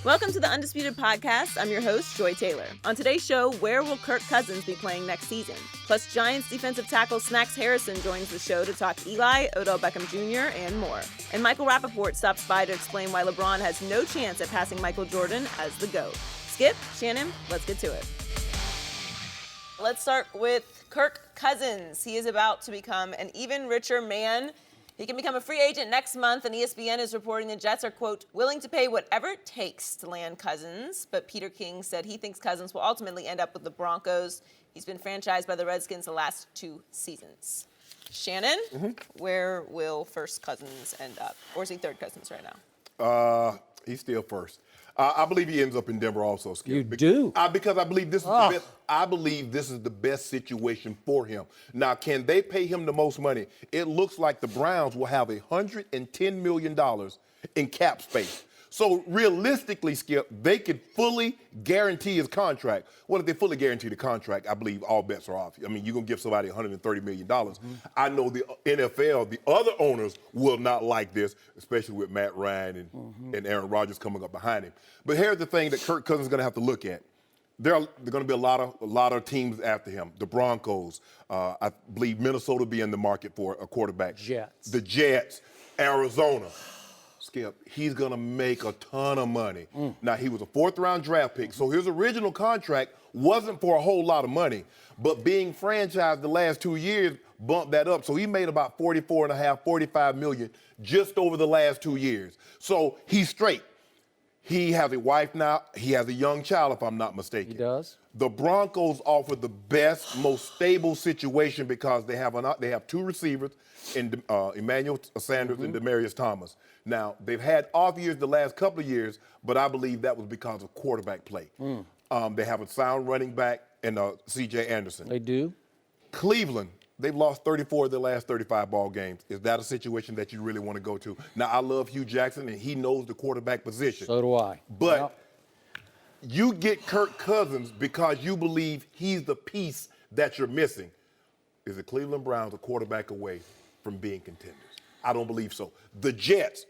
Welcome to the Undisputed Podcast. I'm your host, Joy Taylor. On today's show, where will Kirk Cousins be playing next season? Plus, Giants defensive tackle Snacks Harrison joins the show to talk Eli, Odell Beckham Jr., and more. And Michael Rappaport stops by to explain why LeBron has no chance at passing Michael Jordan as the GOAT. Skip, Shannon, let's get to it. Let's start with Kirk Cousins. He is about to become an even richer man. He can become a free agent next month, and ESPN is reporting the Jets are, quote, willing to pay whatever it takes to land Cousins. But Peter King said he thinks Cousins will ultimately end up with the Broncos. He's been franchised by the Redskins the last 2 seasons. Shannon, where will first Cousins end up? Or is he third Cousins right now? He's still first. I believe he ends up in Denver also, Skip. You do? Because I believe this is the best. I believe this is the best situation for him. Now, can they pay him the most money? It looks like the Browns will have $110 million in cap space. So realistically, Skip, they could fully guarantee his contract. Well, if they fully guarantee the contract, I believe all bets are off. I mean, you're going to give somebody $130 million. I know the NFL, the other owners will not like this, especially with Matt Ryan and Aaron Rodgers coming up behind him. But here's the thing that Kirk Cousins is going to have to look at. There are going to be a lot of teams after him. The Broncos, I believe Minnesota will be in the market for a quarterback. Jets. The Jets, Arizona. Skip, he's going to make a ton of money. Now, he was a 4th-round draft pick, so his original contract wasn't for a whole lot of money, but being franchised the last 2 years bumped that up. So he made about $44.5, $45 million just over the last 2 years. So he's straight. He has a wife now. He has a young child, if I'm not mistaken. He does. The Broncos offer the best, most stable situation because they have 2 receivers, in Emmanuel Sanders and Demaryius Thomas. Now, they've had off years the last couple of years, but I believe that was because of quarterback play. They have a sound running back in C.J. Anderson. They do. Cleveland, they've lost 34 of their last 35 ball games. Is that a situation that you really want to go to? Now, I love Hugh Jackson, and he knows the quarterback position. So do I. But you get Kirk Cousins because you believe he's the piece that you're missing. Is the Cleveland Browns a quarterback away from being contenders? I don't believe so. The Jets,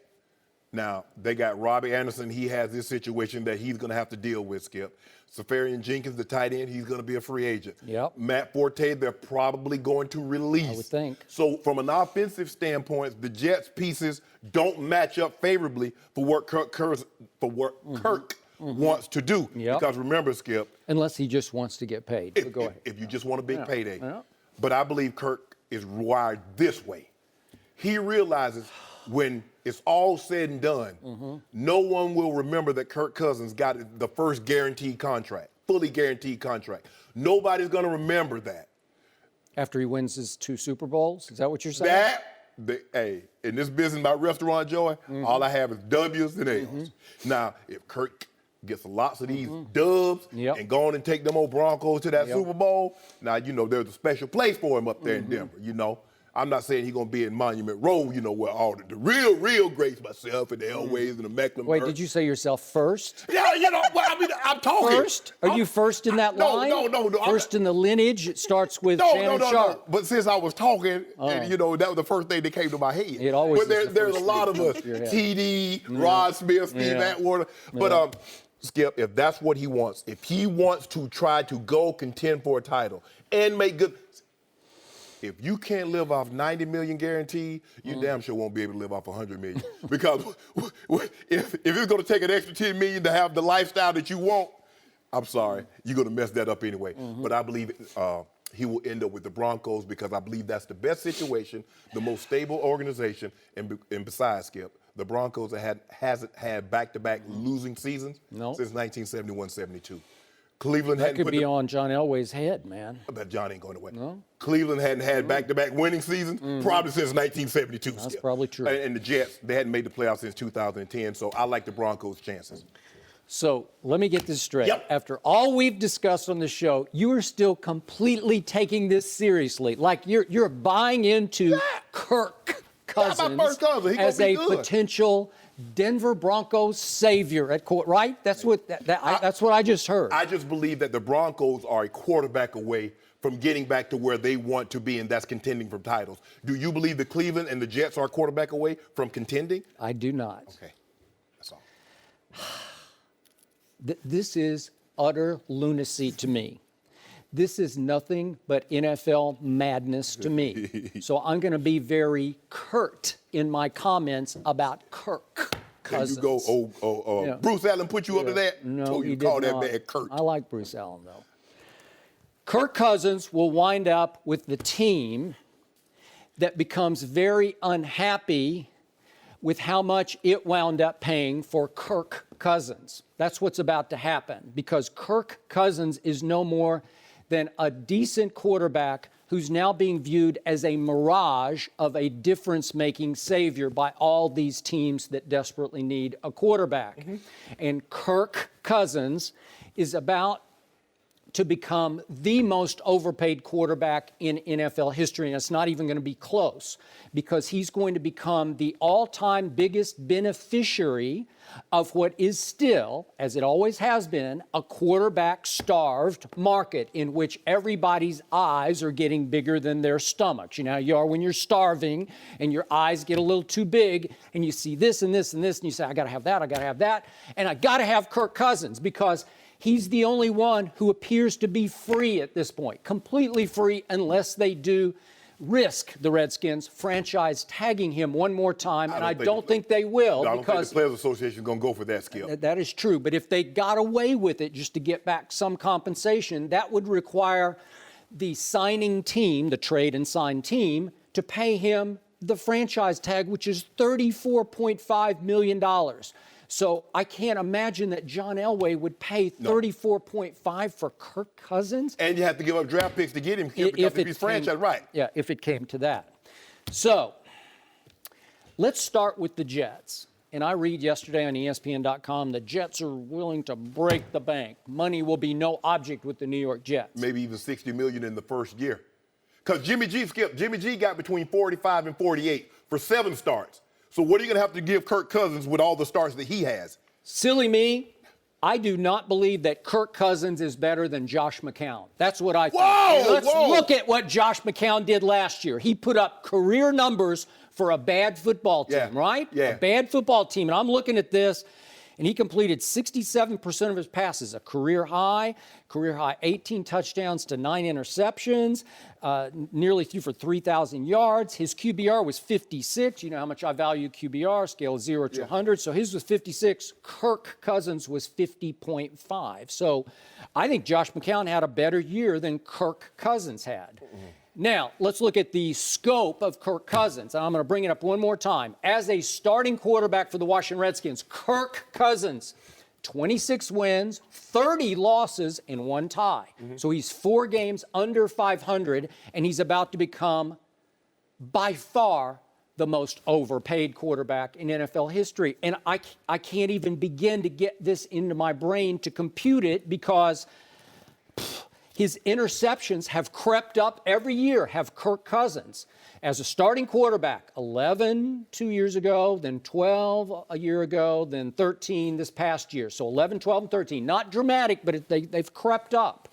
now, they got Robbie Anderson. He has this situation that he's going to have to deal with, Skip. Safarian Jenkins, the tight end, he's going to be a free agent. Yep. Matt Forte, they're probably going to release. I would think. So from an offensive standpoint, the Jets' pieces don't match up favorably for what Kirk wants to do. Yep. Because remember, Skip. Unless he just wants to get paid. Go ahead. If you just want a big payday. Yeah. But I believe Kirk is wired this way. He realizes when it's all said and done, no one will remember that Kirk Cousins got the first guaranteed contract, fully guaranteed contract. Nobody's going to remember that. After he wins his 2 Super Bowls? Is that what you're saying? Hey, in this business, my restaurant, Joy, all I have is W's and L's. Now, if Kirk gets lots of these dubs and go on and take them old Broncos to that Super Bowl, now, you know, there's a special place for him up there in Denver, you know. I'm not saying he's going to be in Monument Row, you know, where all the real greats, myself and the Elways and the Mecklenburg. Wait, did you say yourself first? Yeah, you know, well, I mean, I'm talking. First? Are you first in that line? No. First in the lineage? It starts with Shannon Sharpe. But since I was talking, and, you know, that was the first thing that came to my head. It always but is the there's a first lot of us, TD, Rod Smith, Steve Atwater. But, Skip, if that's what he wants, if he wants to try to go contend for a title and make good – if you can't live off $90 million guaranteed, you damn sure won't be able to live off $100 million. Because if it's going to take an extra $10 million to have the lifestyle that you want, I'm sorry, you're going to mess that up anyway. But I believe he will end up with the Broncos because I believe that's the best situation, the most stable organization, and besides, Skip, the Broncos hasn't had back-to-back losing seasons since 1971-72. Cleveland that could be on John Elway's head, man. But John ain't going away. No? Cleveland hadn't had back-to-back winning seasons probably since 1972. That's probably true. And the Jets, they hadn't made the playoffs since 2010, so I like the Broncos' chances. So let me get this straight. Yep. After all we've discussed on the show, you are still completely taking this seriously. Like you're buying into Kirk Cousins as a potential Denver Broncos savior at court, right? That's what that's what I just heard. I just believe that the Broncos are a quarterback away from getting back to where they want to be, and that's contending for titles. Do you believe the Cleveland and the Jets are a quarterback away from contending? I do not. Okay, that's all. This is utter lunacy to me. This is nothing but NFL madness to me. So I'm going to be very curt in my comments about Kirk Cousins. There you go. Bruce Allen put you up to that? No, you he call did that not. man Kurt. I like Bruce Allen, though. Kirk Cousins will wind up with the team that becomes very unhappy with how much it wound up paying for Kirk Cousins. That's what's about to happen, because Kirk Cousins is no more than a decent quarterback who's now being viewed as a mirage of a difference-making savior by all these teams that desperately need a quarterback. And Kirk Cousins is about to become the most overpaid quarterback in NFL history, and it's not even going to be close, because he's going to become the all-time biggest beneficiary of what is still, as it always has been, a quarterback-starved market in which everybody's eyes are getting bigger than their stomachs. You know how you are when you're starving and your eyes get a little too big and you see this and this and this, and you say, I got to have that, I got to have that, and I got to have Kirk Cousins, because he's the only one who appears to be free at this point, completely free, unless they do risk the Redskins franchise tagging him one more time, and I don't think they will. I don't think the Players Association is going to go for that, Skip. That is true, but if they got away with it just to get back some compensation, that would require the signing team, the trade and sign team, to pay him the franchise tag, which is $34.5 million. So I can't imagine that John Elway would pay $34.5 for Kirk Cousins. And you have to give up draft picks to get him, because if he's franchise, right. Yeah, if it came to that. So let's start with the Jets. And I read yesterday on ESPN.com, the Jets are willing to break the bank. Money will be no object with the New York Jets. Maybe even $60 million in the first year. Because Jimmy G got between 45 and 48 for 7 starts. So what are you going to have to give Kirk Cousins with all the starts that he has? Silly me. I do not believe that Kirk Cousins is better than Josh McCown. That's what I think. Let's look at what Josh McCown did last year. He put up career numbers for a bad football team, right? Yeah. A bad football team. And I'm looking at this, and he completed 67% of his passes, a career high 18 touchdowns to 9 interceptions, nearly threw for 3,000 yards. His QBR was 56. You know how much I value QBR, scale of 0 to 100. So his was 56. Kirk Cousins was 50.5. So I think Josh McCown had a better year than Kirk Cousins had. Now, let's look at the scope of Kirk Cousins. And I'm going to bring it up one more time. As a starting quarterback for the Washington Redskins, Kirk Cousins, 26 wins, 30 losses, and 1 tie. So he's 4 games under 500, and he's about to become, by far, the most overpaid quarterback in NFL history. And I can't even begin to get this into my brain to compute it, because his interceptions have crept up every year, have Kirk Cousins. As a starting quarterback, 11 2 years ago, then 12 a year ago, then 13 this past year. So 11, 12, and 13. Not dramatic, but they've crept up.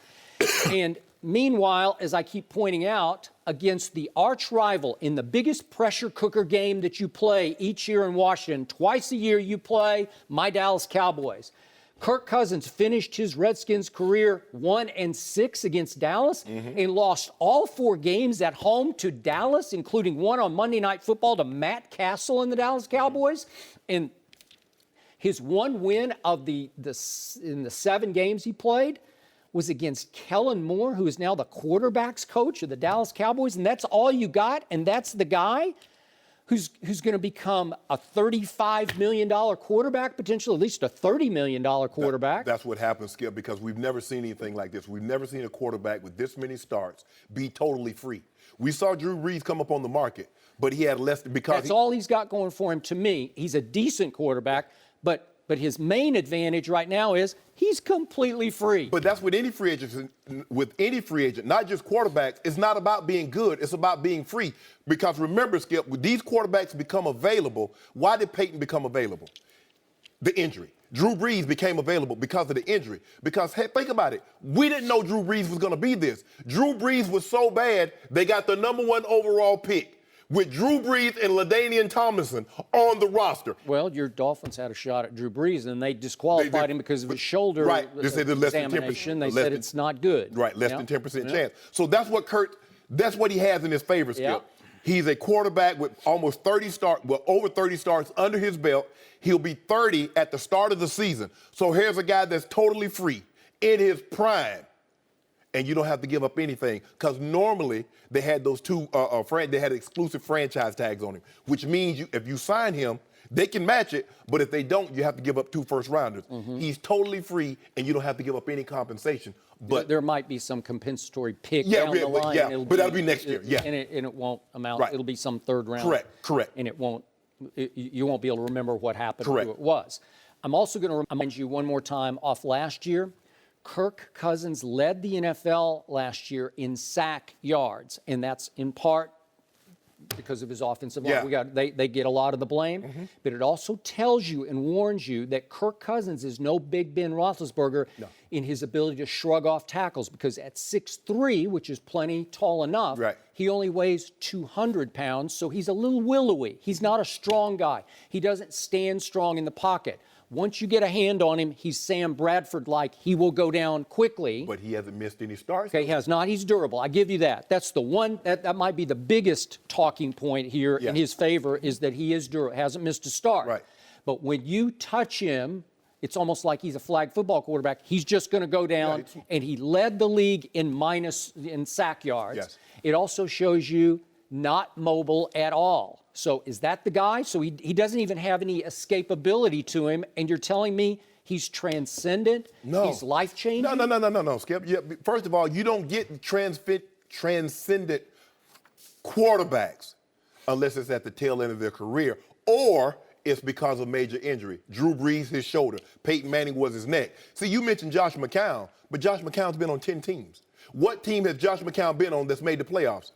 And meanwhile, as I keep pointing out, against the arch rival in the biggest pressure cooker game that you play each year in Washington, twice a year you play, my Dallas Cowboys. Kirk Cousins finished his Redskins career 1-6 against Dallas and lost all 4 games at home to Dallas, including one on Monday Night Football to Matt Castle and the Dallas Cowboys. And his one win of in the 7 games he played was against Kellen Moore, who is now the quarterback's coach of the Dallas Cowboys. And that's all you got? And that's the guy who's going to become a $35 million quarterback, potentially at least a $30 million quarterback. That's what happens, Skip, because we've never seen anything like this. We've never seen a quarterback with this many starts be totally free. We saw Drew Brees come up on the market, but he had less because that's all he's got going for him. To me, he's a decent quarterback, but his main advantage right now is he's completely free. But that's with any free agent. With any free agent, not just quarterbacks, it's not about being good. It's about being free. Because remember, Skip, when these quarterbacks become available, why did Peyton become available? The injury. Drew Brees became available because of the injury. Because, hey, think about it. We didn't know Drew Brees was going to be this. Drew Brees was so bad, they got the #1 overall pick. with Drew Brees and LaDainian Tomlinson on the roster. Well, your Dolphins had a shot at Drew Brees, and they disqualified him because of his shoulder examination. They said it's not good. Right, less than 10% chance. So that's what he has in his favor, Skip. Yeah. He's a quarterback with almost over 30 starts under his belt. He'll be 30 at the start of the season. So here's a guy that's totally free in his prime. And you don't have to give up anything, because normally they had those they had exclusive franchise tags on him, which means if you sign him, they can match it, but if they don't, you have to give up 2 first-rounders. He's totally free, and you don't have to give up any compensation. But there might be some compensatory pick down the line. But that'll be next year. And it won't amount. Right. It'll be some third round. Correct. And you won't be able to remember what happened or who it was. I'm also going to remind you one more time off last year. Kirk Cousins led the NFL last year in sack yards, and that's in part because of his offensive line. They get a lot of the blame, but it also tells you and warns you that Kirk Cousins is no Big Ben Roethlisberger in his ability to shrug off tackles, because at 6'3", which is plenty tall enough, he only weighs 200 pounds, so he's a little willowy. He's not a strong guy. He doesn't stand strong in the pocket. Once you get a hand on him, he's Sam Bradford-like. He will go down quickly. But he hasn't missed any starts. Okay, he has not. He's durable. I give you that. That's the one, that might be the biggest talking point here in his favor, is that he is durable, hasn't missed a start. Right. But when you touch him, it's almost like he's a flag football quarterback. He's just going to go down, and he led the league in sack yards. Yes. It also shows you not mobile at all. So is that the guy? So he doesn't even have any escapability to him, and you're telling me he's transcendent? No. He's life-changing? No, Skip. Yeah, first of all, you don't get transcendent quarterbacks unless it's at the tail end of their career, or it's because of major injury. Drew Brees, his shoulder. Peyton Manning was his neck. See, you mentioned Josh McCown, but Josh McCown's been on 10 teams. What team has Josh McCown been on that's made the playoffs?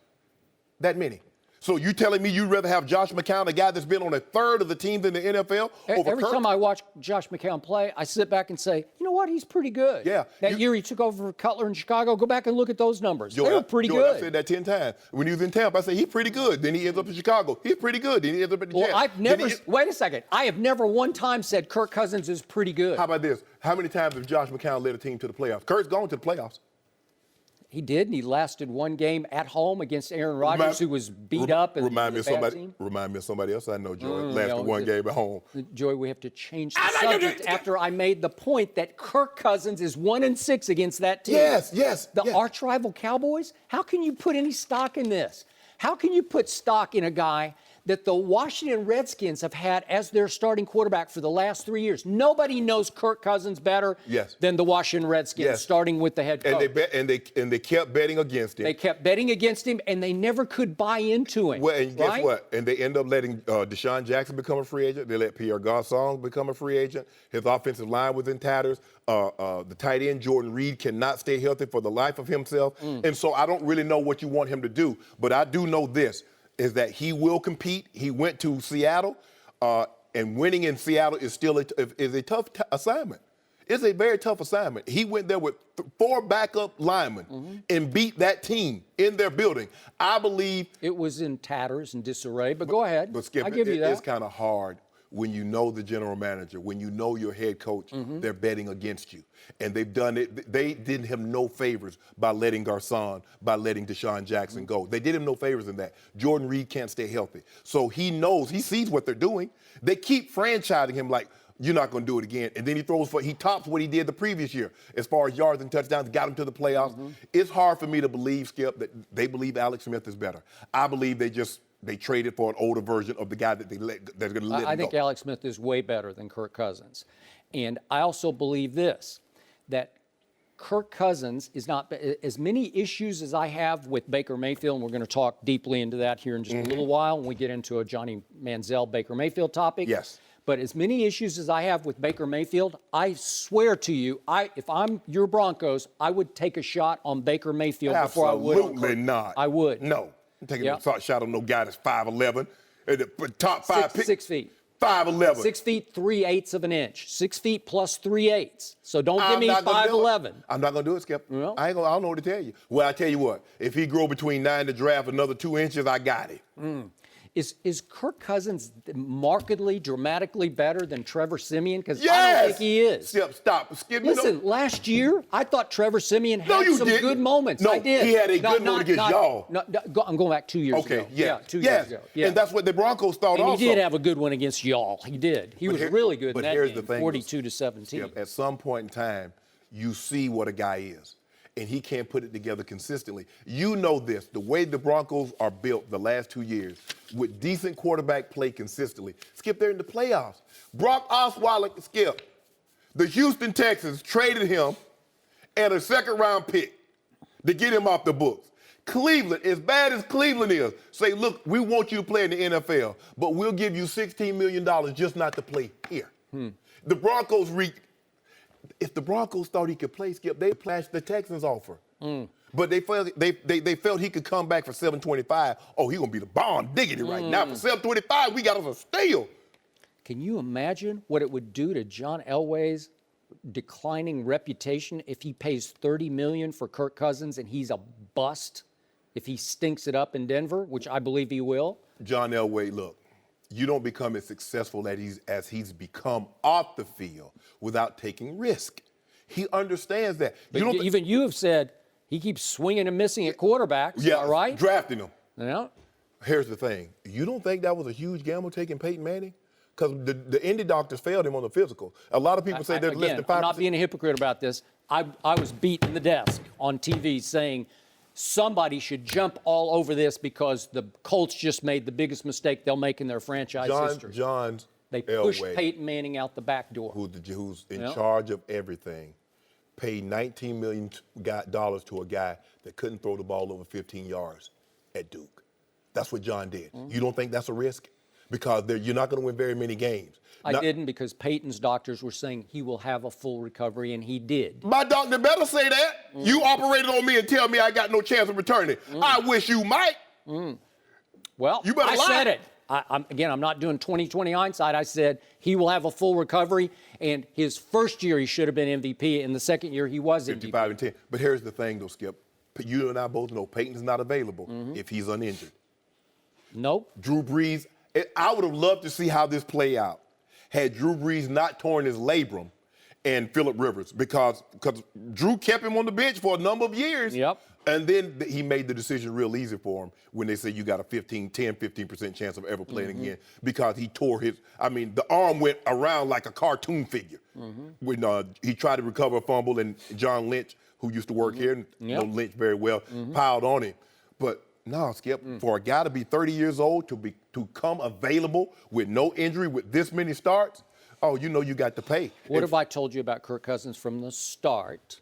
That many. So you telling me you'd rather have Josh McCown, a guy that's been on a third of the teams in the NFL, over Every Kirk? time I watch Josh McCown play, I sit back and say, you know what, he's pretty good. Yeah. That year he took over for Cutler in Chicago. Go back and look at those numbers. They were pretty good. I said that 10 times. When he was in Tampa, I said, he's pretty good. Then he ends up in Chicago. He's pretty good. Then he ends up in the Jets. Wait a second. I have never one time said Kirk Cousins is pretty good. How about this? How many times has Josh McCown led a team to the playoffs? Kirk's gone to the playoffs. He did, and he lasted one game at home against Aaron Rodgers, who was beat up. And remind me of somebody else I know, Joy. Lasted one game at home. Joy, we have to change the subject after I made the point that Kirk Cousins is 1-6 against that team. Yes. The arch rival Cowboys? How can you put any stock in this? How can you put stock in a guy that the Washington Redskins have had as their starting quarterback for the last 3 years? Nobody knows Kirk Cousins better than the Washington Redskins, starting with the head coach. And they kept betting against him. They kept betting against him, and they never could buy into him. Well, and guess what? And they end up letting Deshaun Jackson become a free agent. They let Pierre Garçon become a free agent. His offensive line was in tatters. The tight end, Jordan Reed, cannot stay healthy for the life of himself. And so I don't really know what you want him to do. But I do know this, is that he will compete. He went to Seattle, and winning in Seattle is still a tough assignment. It's a very tough assignment. He went there with 4 backup linemen and beat that team in their building. I believe it was in tatters and disarray, but go ahead. But Skip, I give you that. It's kind of hard when you know the general manager, when you know your head coach, they're betting against you. And they've done it. They did him no favors by letting Garçon, by letting Deshaun Jackson go. They did him no favors in that. Jordan Reed can't stay healthy. So he knows, he sees what they're doing. They keep franchising him like, you're not going to do it again. And then he tops what he did the previous year as far as yards and touchdowns, got him to the playoffs. It's hard for me to believe, Skip, that they believe Alex Smith is better. I believe they traded for an older version of the guy that they're going to let I think Alex Smith is way better than Kirk Cousins. And I also believe this, that Kirk Cousins is not, as many issues as I have with Baker Mayfield, and we're going to talk deeply into that here in just a little while when we get into a Johnny Manziel, Baker Mayfield topic. Yes. But as many issues as I have with Baker Mayfield, I swear to you, if I'm your Broncos, I would take a shot on Baker Mayfield before I would. Absolutely not. I would. No. I'm taking a shot on no guy that's 5'11", top 5 pick. 6 feet. 5'11". 6 feet 3/8 of an inch. 6 feet plus 3/8. So don't give me 5'11". I'm not gonna do it, Skip. Well, I don't know what to tell you. Well, I tell you what. If he grow between 9 to draft another 2 inches, I got him. Is Kirk Cousins markedly, dramatically better than Trevor Siemian? Because Yes! I don't think he is. Stop. Skip, Listen, last year, I thought Trevor Siemian had some good moments. No, I did. he had a good one against y'all. I'm going back 2 years ago. Yeah. 2 years ago. Yeah. And that's what the Broncos thought and also. he did have a good one against y'all. He did. He was really good in that here's game, the thing, 42-17. Skip, at some point in time, you see what a guy is. And he can't put it together consistently. You know this, the way the Broncos are built the last 2 years, with decent quarterback play consistently. Skip, they're in the playoffs. Brock Osweiler, Skip, the Houston Texans traded him and a second-round pick to get him off the books. Cleveland, as bad as Cleveland is, say, look, we want you to play in the NFL, but we'll give you $16 million just not to play here. The Broncos if the Broncos thought he could play, Skip, they flashed the Texans offer. But they felt he could come back for $725. Oh, he's going to be the bomb diggity right now. For $725, we got us a steal. Can you imagine what it would do to John Elway's declining reputation if he pays $30 million for Kirk Cousins and he's a bust if he stinks it up in Denver, which I believe he will? John Elway, look, you don't become as successful as he's become off the field without taking risk. He understands that. But even you have said he keeps swinging and missing at quarterbacks, right? Drafting him. Yeah. Here's the thing. You don't think that was a huge gamble taking Peyton Manning? Because the Indy doctors failed him on the physical. A lot of people say they're less than 5%. I'm not being a hypocrite about this. I was beating the desk on TV saying somebody should jump all over this because the Colts just made the biggest mistake they'll make in their franchise history. They pushed Peyton Manning out the back door. Who's in charge of everything, paid $19 million to a guy that couldn't throw the ball over 15 yards at Duke. That's what John did. You don't think that's a risk? Because you're not going to win very many games. I didn't, because Peyton's doctors were saying he will have a full recovery, and he did. My doctor better say that. You operated on me and tell me I got no chance of returning. I wish you might. Well, you better lie. Said it. I'm not doing 20/20 hindsight. I said he will have a full recovery, and his first year he should have been MVP, and the second year he was 55 and 10. But here's the thing, though, Skip. You and I both know Peyton's not available if he's uninjured. Nope. Drew Brees, I would have loved to see how this play out had Drew Brees not torn his labrum and Phillip Rivers, because Drew kept him on the bench for a number of years. Yep. And then he made the decision real easy for him when they said you got a 15% chance of ever playing again, because he tore the arm went around like a cartoon figure. When he tried to recover a fumble, and John Lynch, who used to work here and know Lynch very well, piled on him. But no, Skip, for a guy to be 30 years old, to come available with no injury, with this many starts, you got to pay. What have I told you about Kirk Cousins from the start?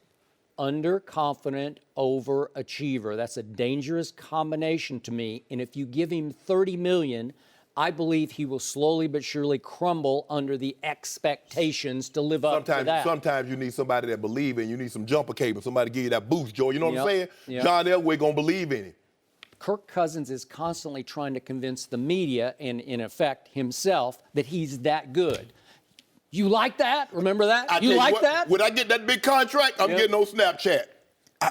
Underconfident, overachiever. That's a dangerous combination to me. And if you give him $30 million, I believe he will slowly but surely crumble under the expectations to live up to that. Sometimes you need somebody that believes in you. You need some jumper cable, somebody to give you that boost, Joe. You know what I'm saying? Yep. John Elway going to believe in him. Kirk Cousins is constantly trying to convince the media and, in effect, himself that he's that good. You like that? Remember that? You like that? When I get that big contract, I'm getting no Snapchat.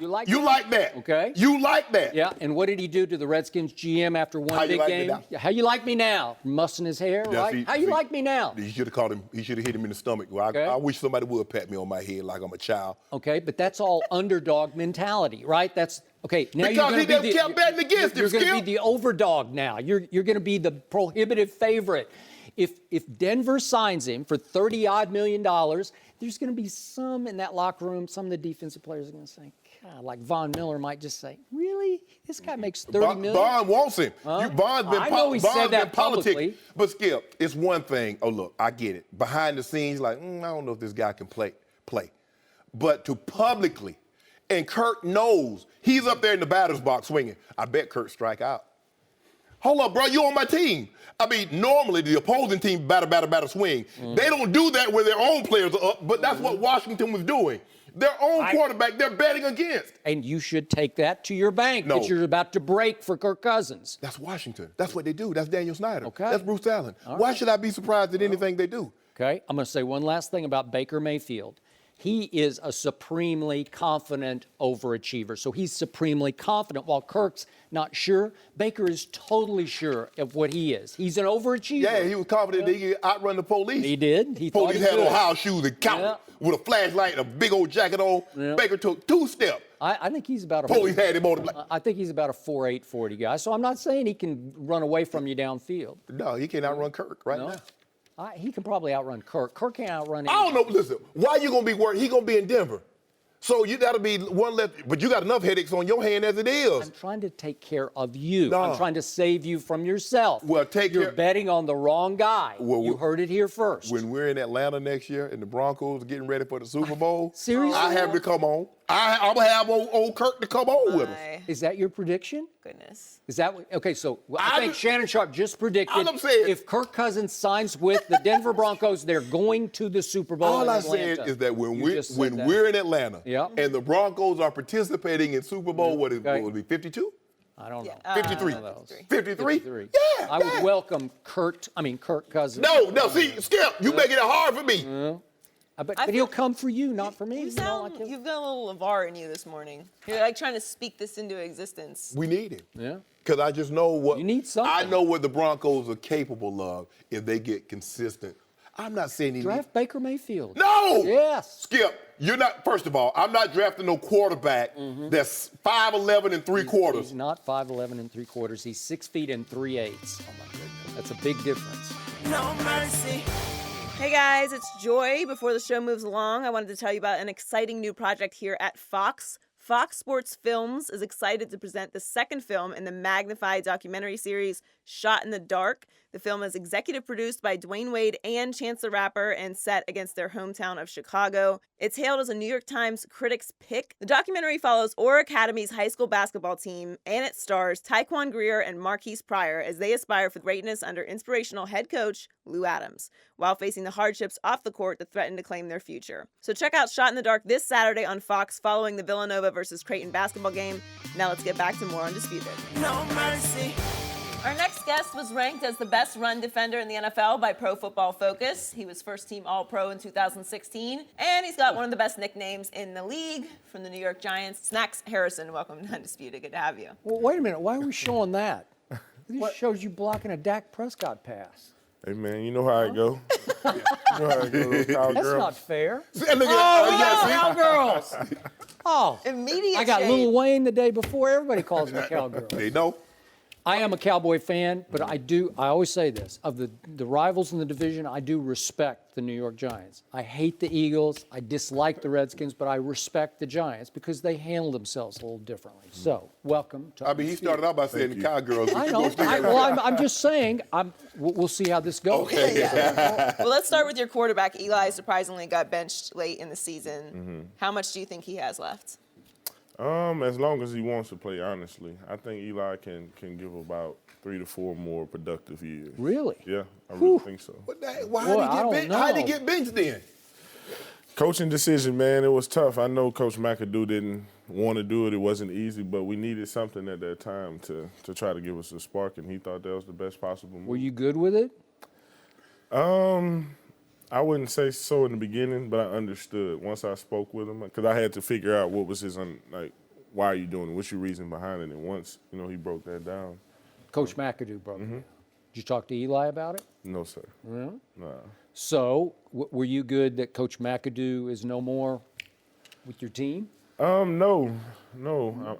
You like that? Okay. You like that? Yeah, and what did he do to the Redskins GM after one big game? How you like me now? Mussing his hair, right? How you like me now? You should have called him. He should have hit him in the stomach. Well, I wish somebody would pat me on my head like I'm a child. Okay, but that's all underdog mentality, right? That's okay. Now because he kept betting against him. You're going to be the overdog now. You're going to be the prohibitive favorite. If Denver signs him for $30-odd million, there's going to be some in that locker room, some of the defensive players are going to say, God, like Von Miller might just say, really? This guy makes $30 million? Bond wants him. Bond's been I know he said that publicly. But Skip, it's one thing. Oh, look, I get it. Behind the scenes, like, I don't know if this guy can play. But to publicly, and Kirk knows, he's up there in the batter's box swinging. I bet Kirk strike out. Hold up, bro, you on my team. Normally the opposing team batter, swing. They don't do that when their own players are up, but that's what Washington was doing. Their own quarterback, they're betting against. And you should take that to your bank that you're about to break for Kirk Cousins. That's Washington. That's what they do. That's Daniel Snyder. Okay. That's Bruce Allen. Why should I be surprised at anything they do? Okay, I'm going to say one last thing about Baker Mayfield. He is a supremely confident overachiever. So he's supremely confident, while Kirk's not sure. Baker is totally sure of what he is. He's an overachiever. Yeah, he was confident that he could outrun the police. He did. He police thought he had could. Ohio shoes and counted with a flashlight and a big old jacket on. Yeah. Baker took 2 steps. I think he's about a Police had him on the I think he's about a 4.8 40 guy. So I'm not saying he can run away from you downfield. No, he can't outrun Kirk now. He can probably outrun Kirk. Kirk can't outrun him. I don't know. Listen, why you gonna be worried? He gonna be in Denver, so you gotta be one less. But you got enough headaches on your hand as it is. I'm trying to take care of you. No. I'm trying to save you from yourself. Well, You're betting on the wrong guy. You heard it here first. When we're in Atlanta next year and the Broncos are getting ready for the Super Bowl, Seriously? I have to come on. I'm gonna have old Kirk to come on with us. Is that your prediction? Goodness. Is that okay? So I think Shannon Sharpe just predicted all I'm saying, if Kirk Cousins signs with the Denver Broncos, they're going to the Super Bowl. All in I Atlanta. said is that when we're in Atlanta and the Broncos are participating in Super Bowl, what will it be 52? I don't know. 53. 53? Yeah. I would welcome Kirk Cousins. No, see, Skip, you making it hard for me. But he'll come for you, not for me. You've got a little LeVar in you this morning. You're like trying to speak this into existence. We need him. Yeah. Because I just know what you need something. I know what the Broncos are capable of if they get consistent. I'm not saying draft Baker Mayfield. No. Yes. Skip, you're not. First of all, I'm not drafting no quarterback that's 5'11" and 3/4. He's not 5'11" and 3/4. He's 6 feet and 3/8. Oh my goodness, that's a big difference. No mercy. Hey guys, it's Joy. Before the show moves along, I wanted to tell you about an exciting new project here at Fox. Fox Sports Films is excited to present the second film in the magnified documentary series Shot in the Dark. The film is executive produced by Dwayne Wade and Chance the Rapper and set against their hometown of Chicago. It's hailed as a New York Times Critics' Pick. The documentary follows Orr Academy's high school basketball team, and it stars Taekwon Greer and Marquise Pryor as they aspire for greatness under inspirational head coach Lou Adams, while facing the hardships off the court that threaten to claim their future. So check out Shot in the Dark this Saturday on Fox following the Villanova versus Creighton basketball game. Now let's get back to more Undisputed. No mercy. Our next guest was ranked as the best run defender in the NFL by Pro Football Focus. He was first-team All-Pro in 2016, and he's got one of the best nicknames in the league from the New York Giants. Snacks Harrison, welcome to Undisputed. Good to have you. Well, wait a minute. Why are we showing that? This shows you blocking a Dak Prescott pass. Hey, man, you know how it go. You know how it go, That's not fair. See, look at Cowgirls. Oh, immediate I got shade. Lil Wayne the day before. Everybody calls me Cowgirl. They know. I am a Cowboy fan, but I always say this, of the rivals in the division, I do respect the New York Giants. I hate the Eagles, I dislike the Redskins, but I respect the Giants because they handle themselves a little differently. So, welcome to He started out by saying the Cowgirls. I know. I'm just saying, we'll see how this goes. Okay. Well, let's start with your quarterback. Eli surprisingly got benched late in the season. How much do you think he has left? As long as he wants to play, honestly. I think Eli can give about 3 to 4 more productive years. Really? Yeah, I really think so. How did he get benched then? Coaching decision, man, it was tough. I know Coach McAdoo didn't want to do it. It wasn't easy, but we needed something at that time to try to give us a spark, and he thought that was the best possible move. Were you good with it? I wouldn't say so in the beginning, but I understood once I spoke with him because I had to figure out what was his, why are you doing it? What's your reason behind it? And once, he broke that down. Coach McAdoo broke it down. Did you talk to Eli about it? No, sir. Really? Nah. So, were you good that Coach McAdoo is no more with your team? No.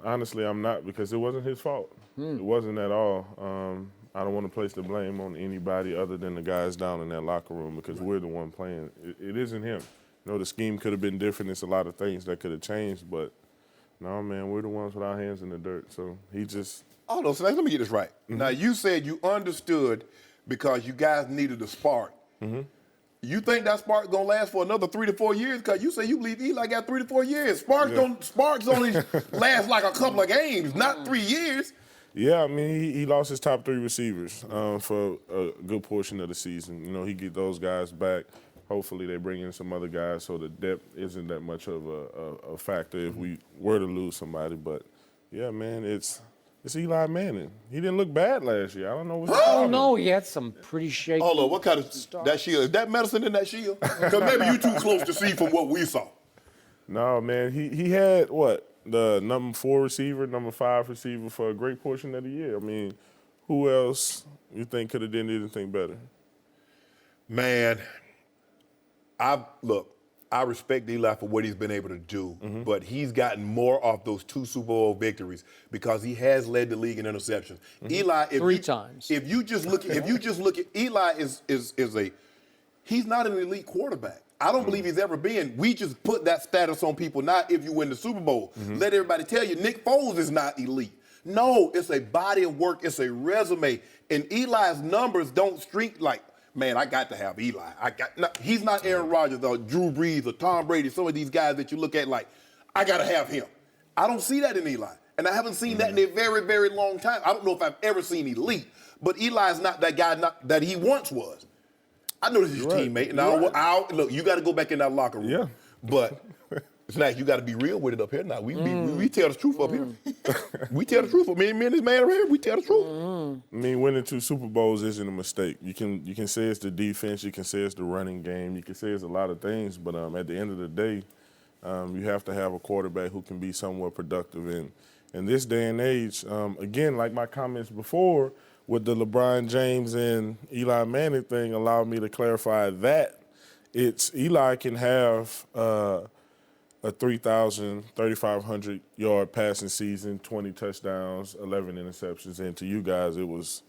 Honestly, I'm not because it wasn't his fault. It wasn't at all. I don't want to place the blame on anybody other than the guys down in that locker room because we're the one playing. It isn't him. The scheme could have been different. It's a lot of things that could have changed, but no, man, we're the ones with our hands in the dirt. So he just. Oh, no, so let me get this right. Now, you said you understood because you guys needed a spark. You think that spark going to last for another 3 to 4 years? Because you say you believe Eli got 3 to 4 years. Sparks only last like a couple of games, not 3 years. Yeah, he lost his top 3 receivers for a good portion of the season. He get those guys back. Hopefully they bring in some other guys so the depth isn't that much of a factor if we were to lose somebody. But, yeah, man, it's Eli Manning. He didn't look bad last year. I don't know what's Oh, no, he had some pretty shaky Hold on, what kind of that shield? Is that medicine in that shield? Because maybe you too close to see from what we saw. No, man. He had what? The number 4 receiver, number 5 receiver for a great portion of the year. I mean, who else you think could have done anything better? Man, I respect Eli for what he's been able to do, but he's gotten more off those 2 Super Bowl victories because he has led the league in interceptions. Eli, three times. If you just look at Eli he's not an elite quarterback. I don't believe he's ever been. We just put that status on people. Not if you win the Super Bowl. Let everybody tell you Nick Foles is not elite. No, it's a body of work. It's a resume. And Eli's numbers don't streak like, man, I got to have Eli. He's not Aaron Rodgers or Drew Brees or Tom Brady, some of these guys that you look at like, I got to have him. I don't see that in Eli. And I haven't seen that in a very, very long time. I don't know if I've ever seen elite, but Eli is not that guy that he once was. I know this is his teammate. And look, you got to go back in that locker room. Yeah. But Snack, you got to be real with it up here now. We tell the truth up here. We tell the truth. Me and this man right here, we tell the truth. I mean, winning 2 Super Bowls isn't a mistake. You can say it's the defense. You can say it's the running game. You can say it's a lot of things. But at the end of the day, you have to have a quarterback who can be somewhat productive. In this day and age, again, like my comments before, with the LeBron James and Eli Manning thing allowed me to clarify that it's Eli can have a 3,500 yard passing season, 20 touchdowns, 11 interceptions, and to you guys it was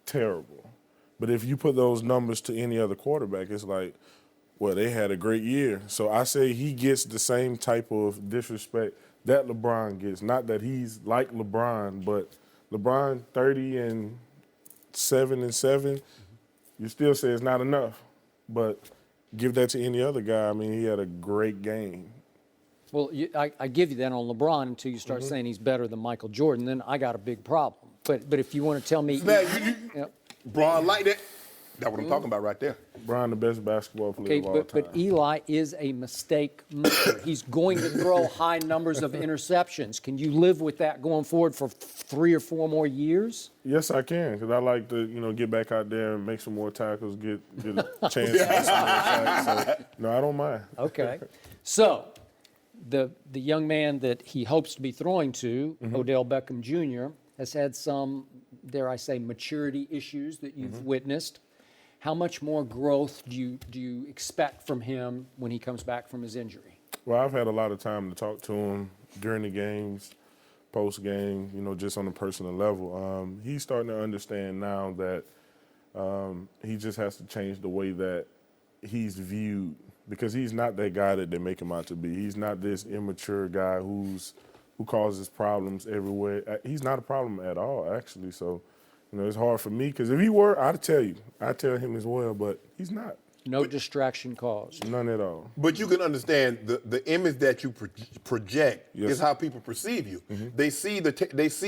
terrible. But if you put those numbers to any other quarterback, it's like, well, they had a great year. So I say he gets the same type of disrespect that LeBron gets. Not that he's like LeBron, but LeBron 30-7-7, you still say it's not enough. But give that to any other guy. I mean, he had a great game. Well, I give you that on LeBron until you start saying he's better than Michael Jordan. Then I got a big problem. But if you want to tell me, Bron like that. That's what I'm talking about right there. Bron, the best basketball player of all time. But Eli is a mistake maker. He's going to throw high numbers of interceptions. Can you live with that going forward for 3 or 4 more years? Yes, I can, because I like to, get back out there and make some more tackles, get a chance to get some more sacks. So, no, I don't mind. Okay. So the young man that he hopes to be throwing to, Odell Beckham Jr., has had some, dare I say, maturity issues that you've witnessed. How much more growth do you expect from him when he comes back from his injury? Well, I've had a lot of time to talk to him during the games, post-game, just on a personal level. He's starting to understand now that he just has to change the way that he's viewed, because he's not that guy that they make him out to be. He's not this immature guy who causes problems everywhere. He's not a problem at all, actually. So, it's hard for me, because if he were, I'd tell him as well, but he's not. No distraction caused. None at all. But you can understand the image that you project is how people perceive you. They see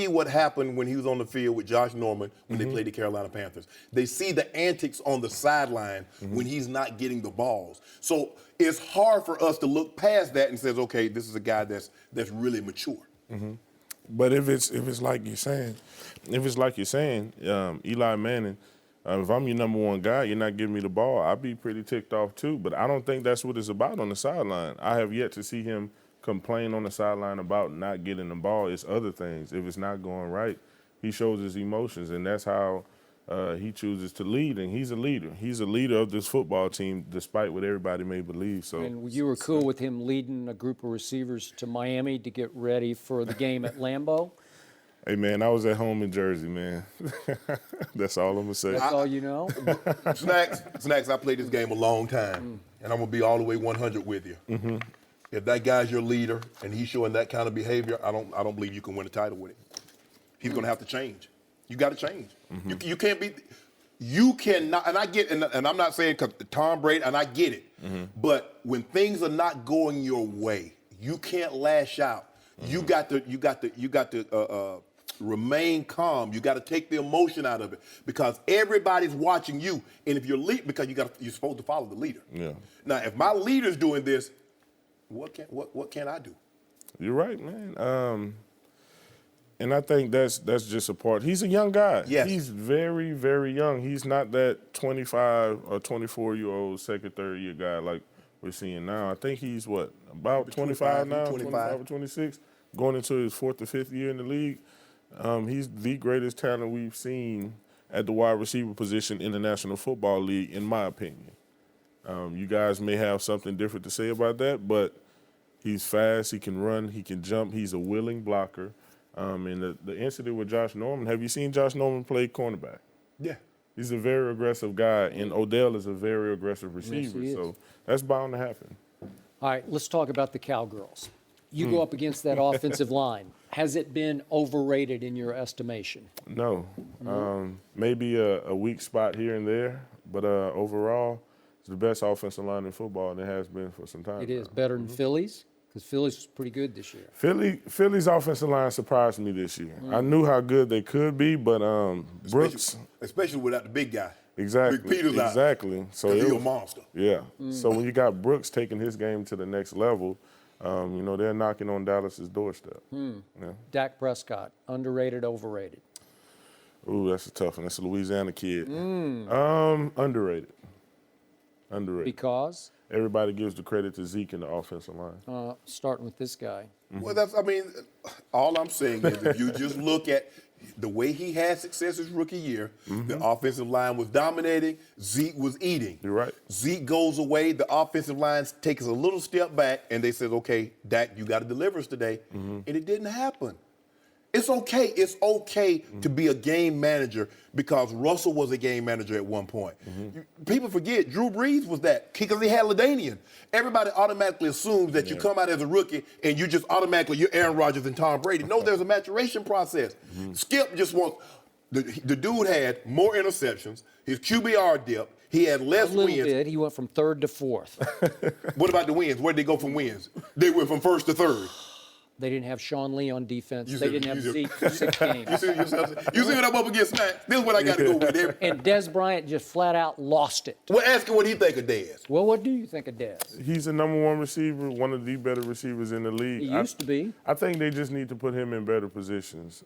what happened when he was on the field with Josh Norman when they played the Carolina Panthers. They see the antics on the sideline when he's not getting the balls. So it's hard for us to look past that and says, okay, this is a guy that's really mature. But if it's like you're saying, Eli Manning, if I'm your number one guy, you're not giving me the ball, I'd be pretty ticked off too. But I don't think that's what it's about on the sideline. I have yet to see him complain on the sideline about not getting the ball. It's other things. If it's not going right, he shows his emotions, and that's how he chooses to lead. And he's a leader. He's a leader of this football team, despite what everybody may believe. So. And you were cool with him leading a group of receivers to Miami to get ready for the game at Lambeau? Hey, man, I was at home in Jersey, man. That's all I'm going to say. That's all you know? Snacks, I played this game a long time, and I'm going to be all the way 100 with you. If that guy's your leader and he's showing that kind of behavior, I don't believe you can win a title with him. He's going to have to change. You got to change. You can't be – you cannot – and I get – and I'm not saying because Tom Brady, and I get it. But when things are not going your way, you can't lash out. You got to remain calm. You got to take the emotion out of it, because everybody's watching you. And if you're because you're supposed to follow the leader. Yeah. Now, if my leader's doing this, what can I do? You're right, man. And I think that's just a part. He's a young guy. Yes. He's very, very young. He's not that 25 or 24-year-old second, third year guy like we're seeing now. I think he's, about 25 now, 25 or 26, going into his 4th or 5th year in the league. He's the greatest talent we've seen at the wide receiver position in the National Football League, in my opinion. You guys may have something different to say about that, but he's fast, he can run, he can jump, he's a willing blocker. And the incident with Josh Norman, have you seen Josh Norman play cornerback? Yeah. He's a very aggressive guy, and Odell is a very aggressive receiver, Yes, so that's bound to happen. All right, let's talk about the Cowgirls. You go up against that offensive line. Has it been overrated in your estimation? No. Maybe a weak spot here and there, but overall, it's the best offensive line in football, and it has been for some time. It is better than Phillies, because Phillies was pretty good this year. Philly's offensive line surprised me this year. I knew how good they could be, but Brooks, especially without the big guy. exactly, Big Peter's out. exactly. So He's it a was- monster. Yeah. So when you got Brooks taking his game to the next level, they're knocking on Dallas's doorstep. Yeah. Dak Prescott, underrated, overrated? Ooh, that's a tough one. That's a Louisiana kid. Underrated. Underrated. Because? Everybody gives the credit to Zeke in the offensive line. Starting with this guy. Well, all I'm saying is if you just look at the way he had success his rookie year, the offensive line was dominating, Zeke was eating. You're right. Zeke goes away, the offensive line takes a little step back, and they said, okay, Dak, you got to deliver us today. And it didn't happen. It's okay. It's okay to be a game manager because Russell was a game manager at one point. People forget Drew Brees was that because he had LaDainian. Everybody automatically assumes that you come out as a rookie and you're you're Aaron Rodgers and Tom Brady. No, there's a maturation process. Skip just wants the dude had more interceptions. His QBR dipped. He had less A little wins. bit. He went from 3rd to 4th. What about the wins? Where did they go from wins? They went from 1st to 3rd. They didn't have Sean Lee on defense. You They see- didn't have you see- Zeke for 6 games. You see what I'm up against now? This is what I got to go with. And Des Bryant just flat out lost it. Well, ask him what he think of Dez. Well, what do you think of Des? He's the #1 receiver, one of the better receivers in the league. He used to be. I think they just need to put him in better positions.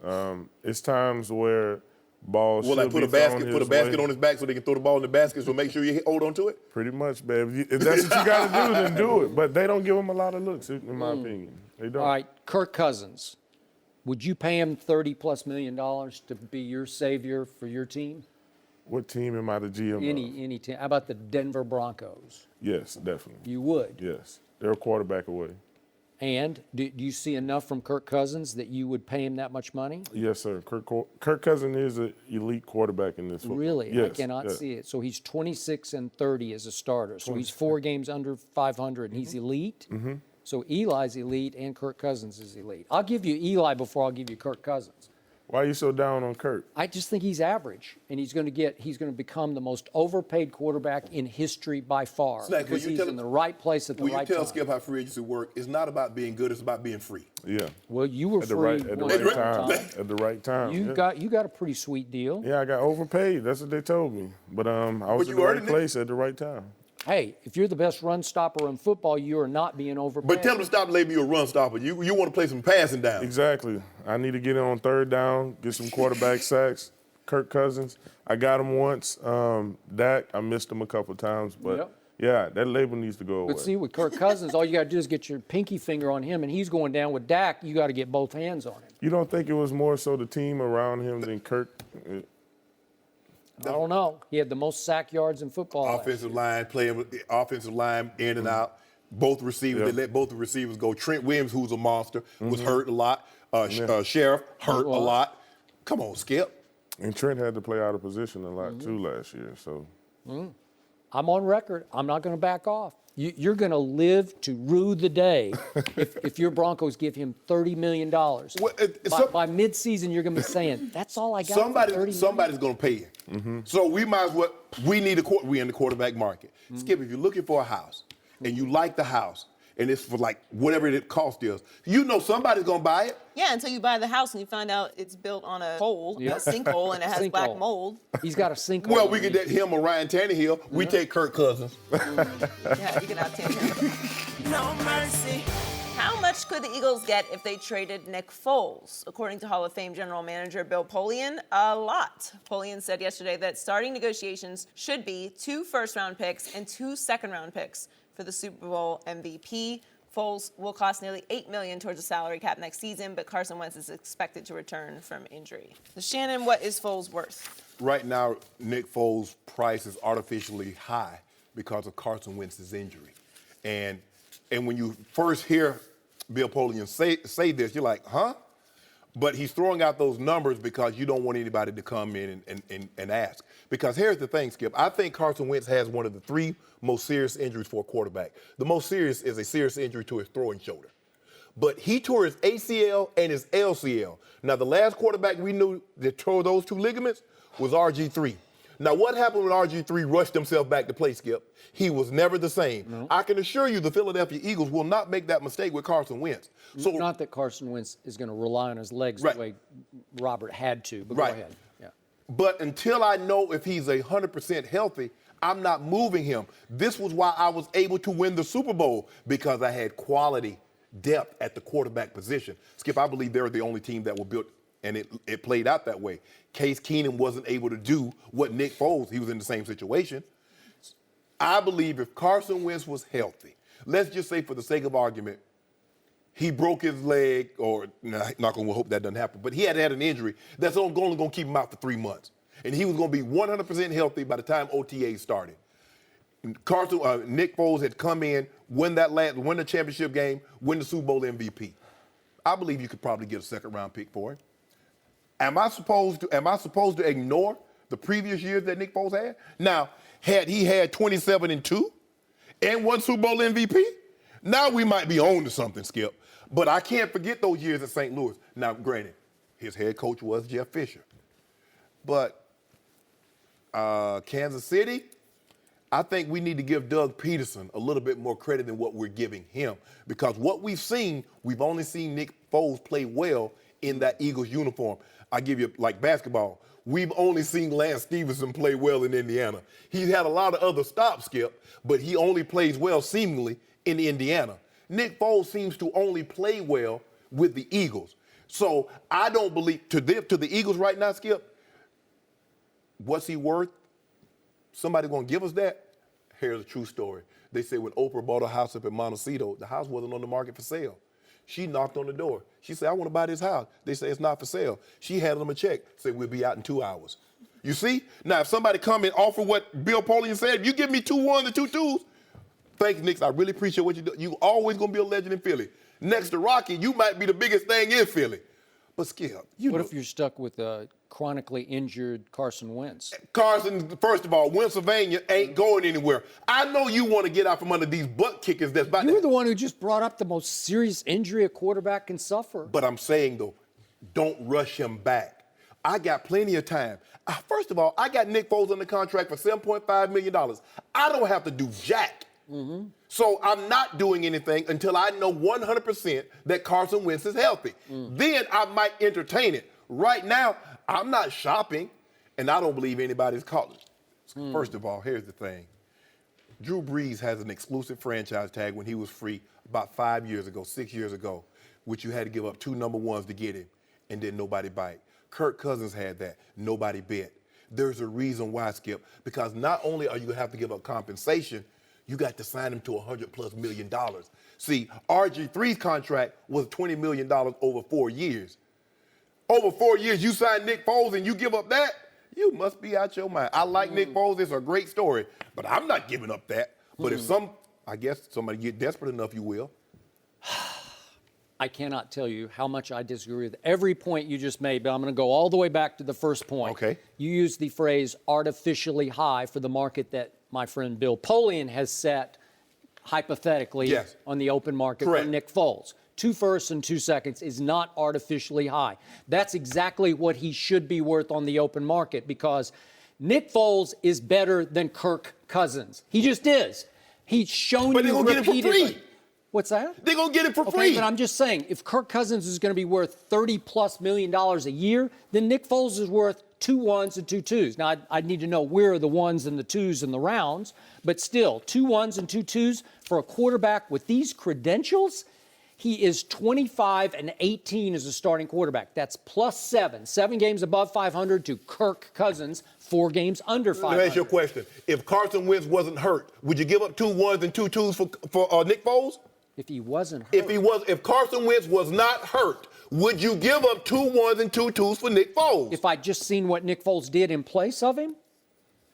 It's times where balls Well, should like put be a basket, thrown put a his basket way. on his back so they can throw the ball in the basket. So make sure you hold on to it. Pretty much, babe. If that's what you got to do, then do it. But they don't give him a lot of looks, in my opinion. They don't. All right, Kirk Cousins. Would you pay him $30+ million to be your savior for your team? What team am I the GM of? Any team. How about the Denver Broncos? Yes, definitely. You would. Yes. They're a quarterback away. And do you see enough from Kirk Cousins that you would pay him that much money? Yes, sir. Kirk Cousins is an elite quarterback in this football. Really? Yes, I cannot yes. see it. So he's 26-30 as a starter. So he's 4 games under 500, and he's elite. So Eli's elite, and Kirk Cousins is elite. I'll give you Eli before I'll give you Kirk Cousins. Why are you so down on Kirk? I just think he's average, and he's going to become the most overpaid quarterback in history by far. Snack, because he's in the right place at the When right you tell time. Skip how free agency work, it's not about being good, it's about being free. Yeah. Well, you were At the free right, at the once right upon a time. At the right time. You yeah. got a pretty sweet deal. Yeah, I got overpaid. That's what they told me. But I was in you the right earning it. place at the right time. Hey, if you're the best run stopper in football, you are not being overpaid. But tell him to stop labeling you a run stopper. You want to play some passing down. Exactly. I need to get in on 3rd down, get some quarterback sacks. Kirk Cousins, I got him once. Dak, I missed him a couple times. But, yeah, that label needs to go away. But see, with Kirk Cousins, all you got to do is get your pinky finger on him, and he's going down. With Dak, you got to get both hands on him. You don't think it was more so the team around him than Kirk? I don't know. He had the most sack yards in football. Offensive line, playing with the offensive line in and out. Both receivers, they let both the receivers go. Trent Williams, who's a monster, was hurt a lot. Sheriff hurt a lot. Come on, Skip. And Trent had to play out of position a lot, too, last year. So I'm on record. I'm not going to back off. You're going to live to rue the day if your Broncos give him $30 million. By midseason, you're going to be saying, that's all I got for $30 million. Somebody's going to pay you. So we might as well, we're in the quarterback market. Skip, if you're looking for a house and you like the house, and it's for like whatever the cost is, you know somebody's going to buy it. Yeah, until you buy the house and you find out it's built on a hole, a sinkhole, and it has black Sinkhole. mold. He's got a sinkhole. Well, we could get him or Ryan Tannehill. We take Kirk Cousins. Yeah, you can outthink him. No mercy. How much could the Eagles get if they traded Nick Foles? According to Hall of Fame general manager Bill Polian, a lot. Polian said yesterday that starting negotiations should be 2 first-round picks and 2 second-round picks for for the Super Bowl MVP. Foles will cost nearly $8 million towards the salary cap next season, but Carson Wentz is expected to return from injury. So Shannon, what is Foles worth? Right now, Nick Foles' price is artificially high because of Carson Wentz's injury. And when you first hear Bill Polian say this, you're like, huh? But he's throwing out those numbers because you don't want anybody to come in and ask. Because here's the thing, Skip. I think Carson Wentz has one of the 3 most serious injuries for a quarterback. The most serious is a serious injury to his throwing shoulder. But he tore his ACL and his LCL. Now, the last quarterback we knew that tore those 2 ligaments was RG3. Now, what happened when RG3 rushed himself back to play, Skip? He was never the same. No. I can assure you the Philadelphia Eagles will not make that mistake with Carson Wentz. So, not that Carson Wentz is going to rely on his legs the way Robert had to, but go ahead. Yeah. But until I know if he's 100% healthy, I'm not moving him. This was why I was able to win the Super Bowl, because I had quality depth at the quarterback position. Skip, I believe they're the only team that were built, and it played out that way. Case Keenum wasn't able to do what Nick Foles, he was in the same situation. I believe if Carson Wentz was healthy, let's just say for the sake of argument, he broke his leg, or not going to hope that doesn't happen, but he had an injury that's only going to keep him out for 3 months. And he was going to be 100% healthy by the time OTA started. Nick Foles had come in, win the championship game, win the Super Bowl MVP. I believe you could probably get a second-round pick for him. Am I supposed to ignore the previous years that Nick Foles had? Now, had he had 27-2 and won Super Bowl MVP, now we might be on to something, Skip. But I can't forget those years at St. Louis. Now, granted, his head coach was Jeff Fisher. But Kansas City, I think we need to give Doug Peterson a little bit more credit than what we're giving him. Because what we've only seen Nick Foles play well in that Eagles uniform. I give you, like basketball, we've only seen Lance Stevenson play well in Indiana. He's had a lot of other stops, Skip, but he only plays well seemingly in Indiana. Nick Foles seems to only play well with the Eagles. So I don't believe, to the Eagles right now, Skip, what's he worth? Somebody gonna give us that? Here's a true story. They say when Oprah bought a house up in Montecito, the house wasn't on the market for sale. She knocked on the door. She said, I want to buy this house. They say it's not for sale. She handed them a check, said we'll be out in 2 hours. You see? Now, if somebody come and offer what Bill Polian said, you give me 2 1s and 2 2s, thanks, Nick. I really appreciate what you do. You always going to be a legend in Philly. Next to Rocky, you might be the biggest thing in Philly. But Skip, what if you're stuck with a chronically injured Carson Wentz? Carson, first of all, Pennsylvania ain't going anywhere. I know you want to get out from under these butt kickers that's about You're the one who just brought up the most serious injury a quarterback can suffer. But I'm saying, though, don't rush him back. I got plenty of time. First of all, I got Nick Foles under contract for $7.5 million. I don't have to do jack. Mm-hmm. So I'm not doing anything until I know 100% that Carson Wentz is healthy. Then I might entertain it. Right now, I'm not shopping, and I don't believe anybody's calling. First of all, here's the thing. Drew Brees has an exclusive franchise tag when he was free about 5 years ago, 6 years ago, which you had to give up 2 number ones to get him, and then nobody bite. Kirk Cousins had that. Nobody bit. There's a reason why, Skip, because not only are you going to have to give up compensation, you got to sign him to $100+ million. See, RG3's contract was $20 million over 4 years. Over 4 years, you sign Nick Foles and you give up that, you must be out your mind. I like Nick Foles. It's a great story, but I'm not giving up that. But if I guess somebody get desperate enough, you will. I cannot tell you how much I disagree with every point you just made, but I'm going to go all the way back to the first point. Okay. You used the phrase artificially high for the market that my friend Bill Polian has set hypothetically on the open market for Nick Foles. 2 firsts and 2 seconds is not artificially high. That's exactly what he should be worth on the open market, because Nick Foles is better than Kirk Cousins. He just is. He's shown but you repeatedly. But they're going to get it for free. What's that? They're going to get it for free. Okay, but I'm just saying, if Kirk Cousins is going to be worth $30+ million a year, then Nick Foles is worth 2 1s and 2 2s. Now, I'd need to know where are the 1s and the 2s in the rounds, but still, 2 1s and 2 2s for a quarterback with these credentials. He is 25-18 as a starting quarterback. That's +7. 7 games above 500 to Kirk Cousins, 4 games under 500. Let me ask you a question. If Carson Wentz wasn't hurt, would you give up 2 1s and 2 2s for Nick Foles? If he wasn't hurt. If Carson Wentz was not hurt, would you give up 2 1s and 2 2s for Nick Foles? If I'd just seen what Nick Foles did in place of him?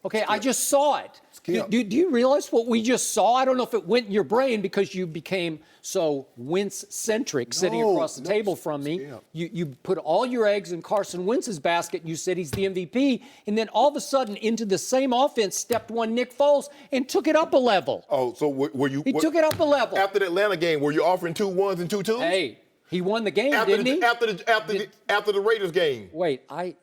Okay, I just saw it. Do you realize what we just saw? I don't know if it went in your brain because you became so Wentz-centric sitting across the table from me. You put all your eggs in Carson Wentz's basket and you said he's the MVP. And then all of a sudden into the same offense stepped one Nick Foles and took it up a level. Oh, so were you? He took it up a level. After the Atlanta game, were you offering 2 1s and 2 2s? Hey, he won the game, didn't he? After the Raiders game. Wait, I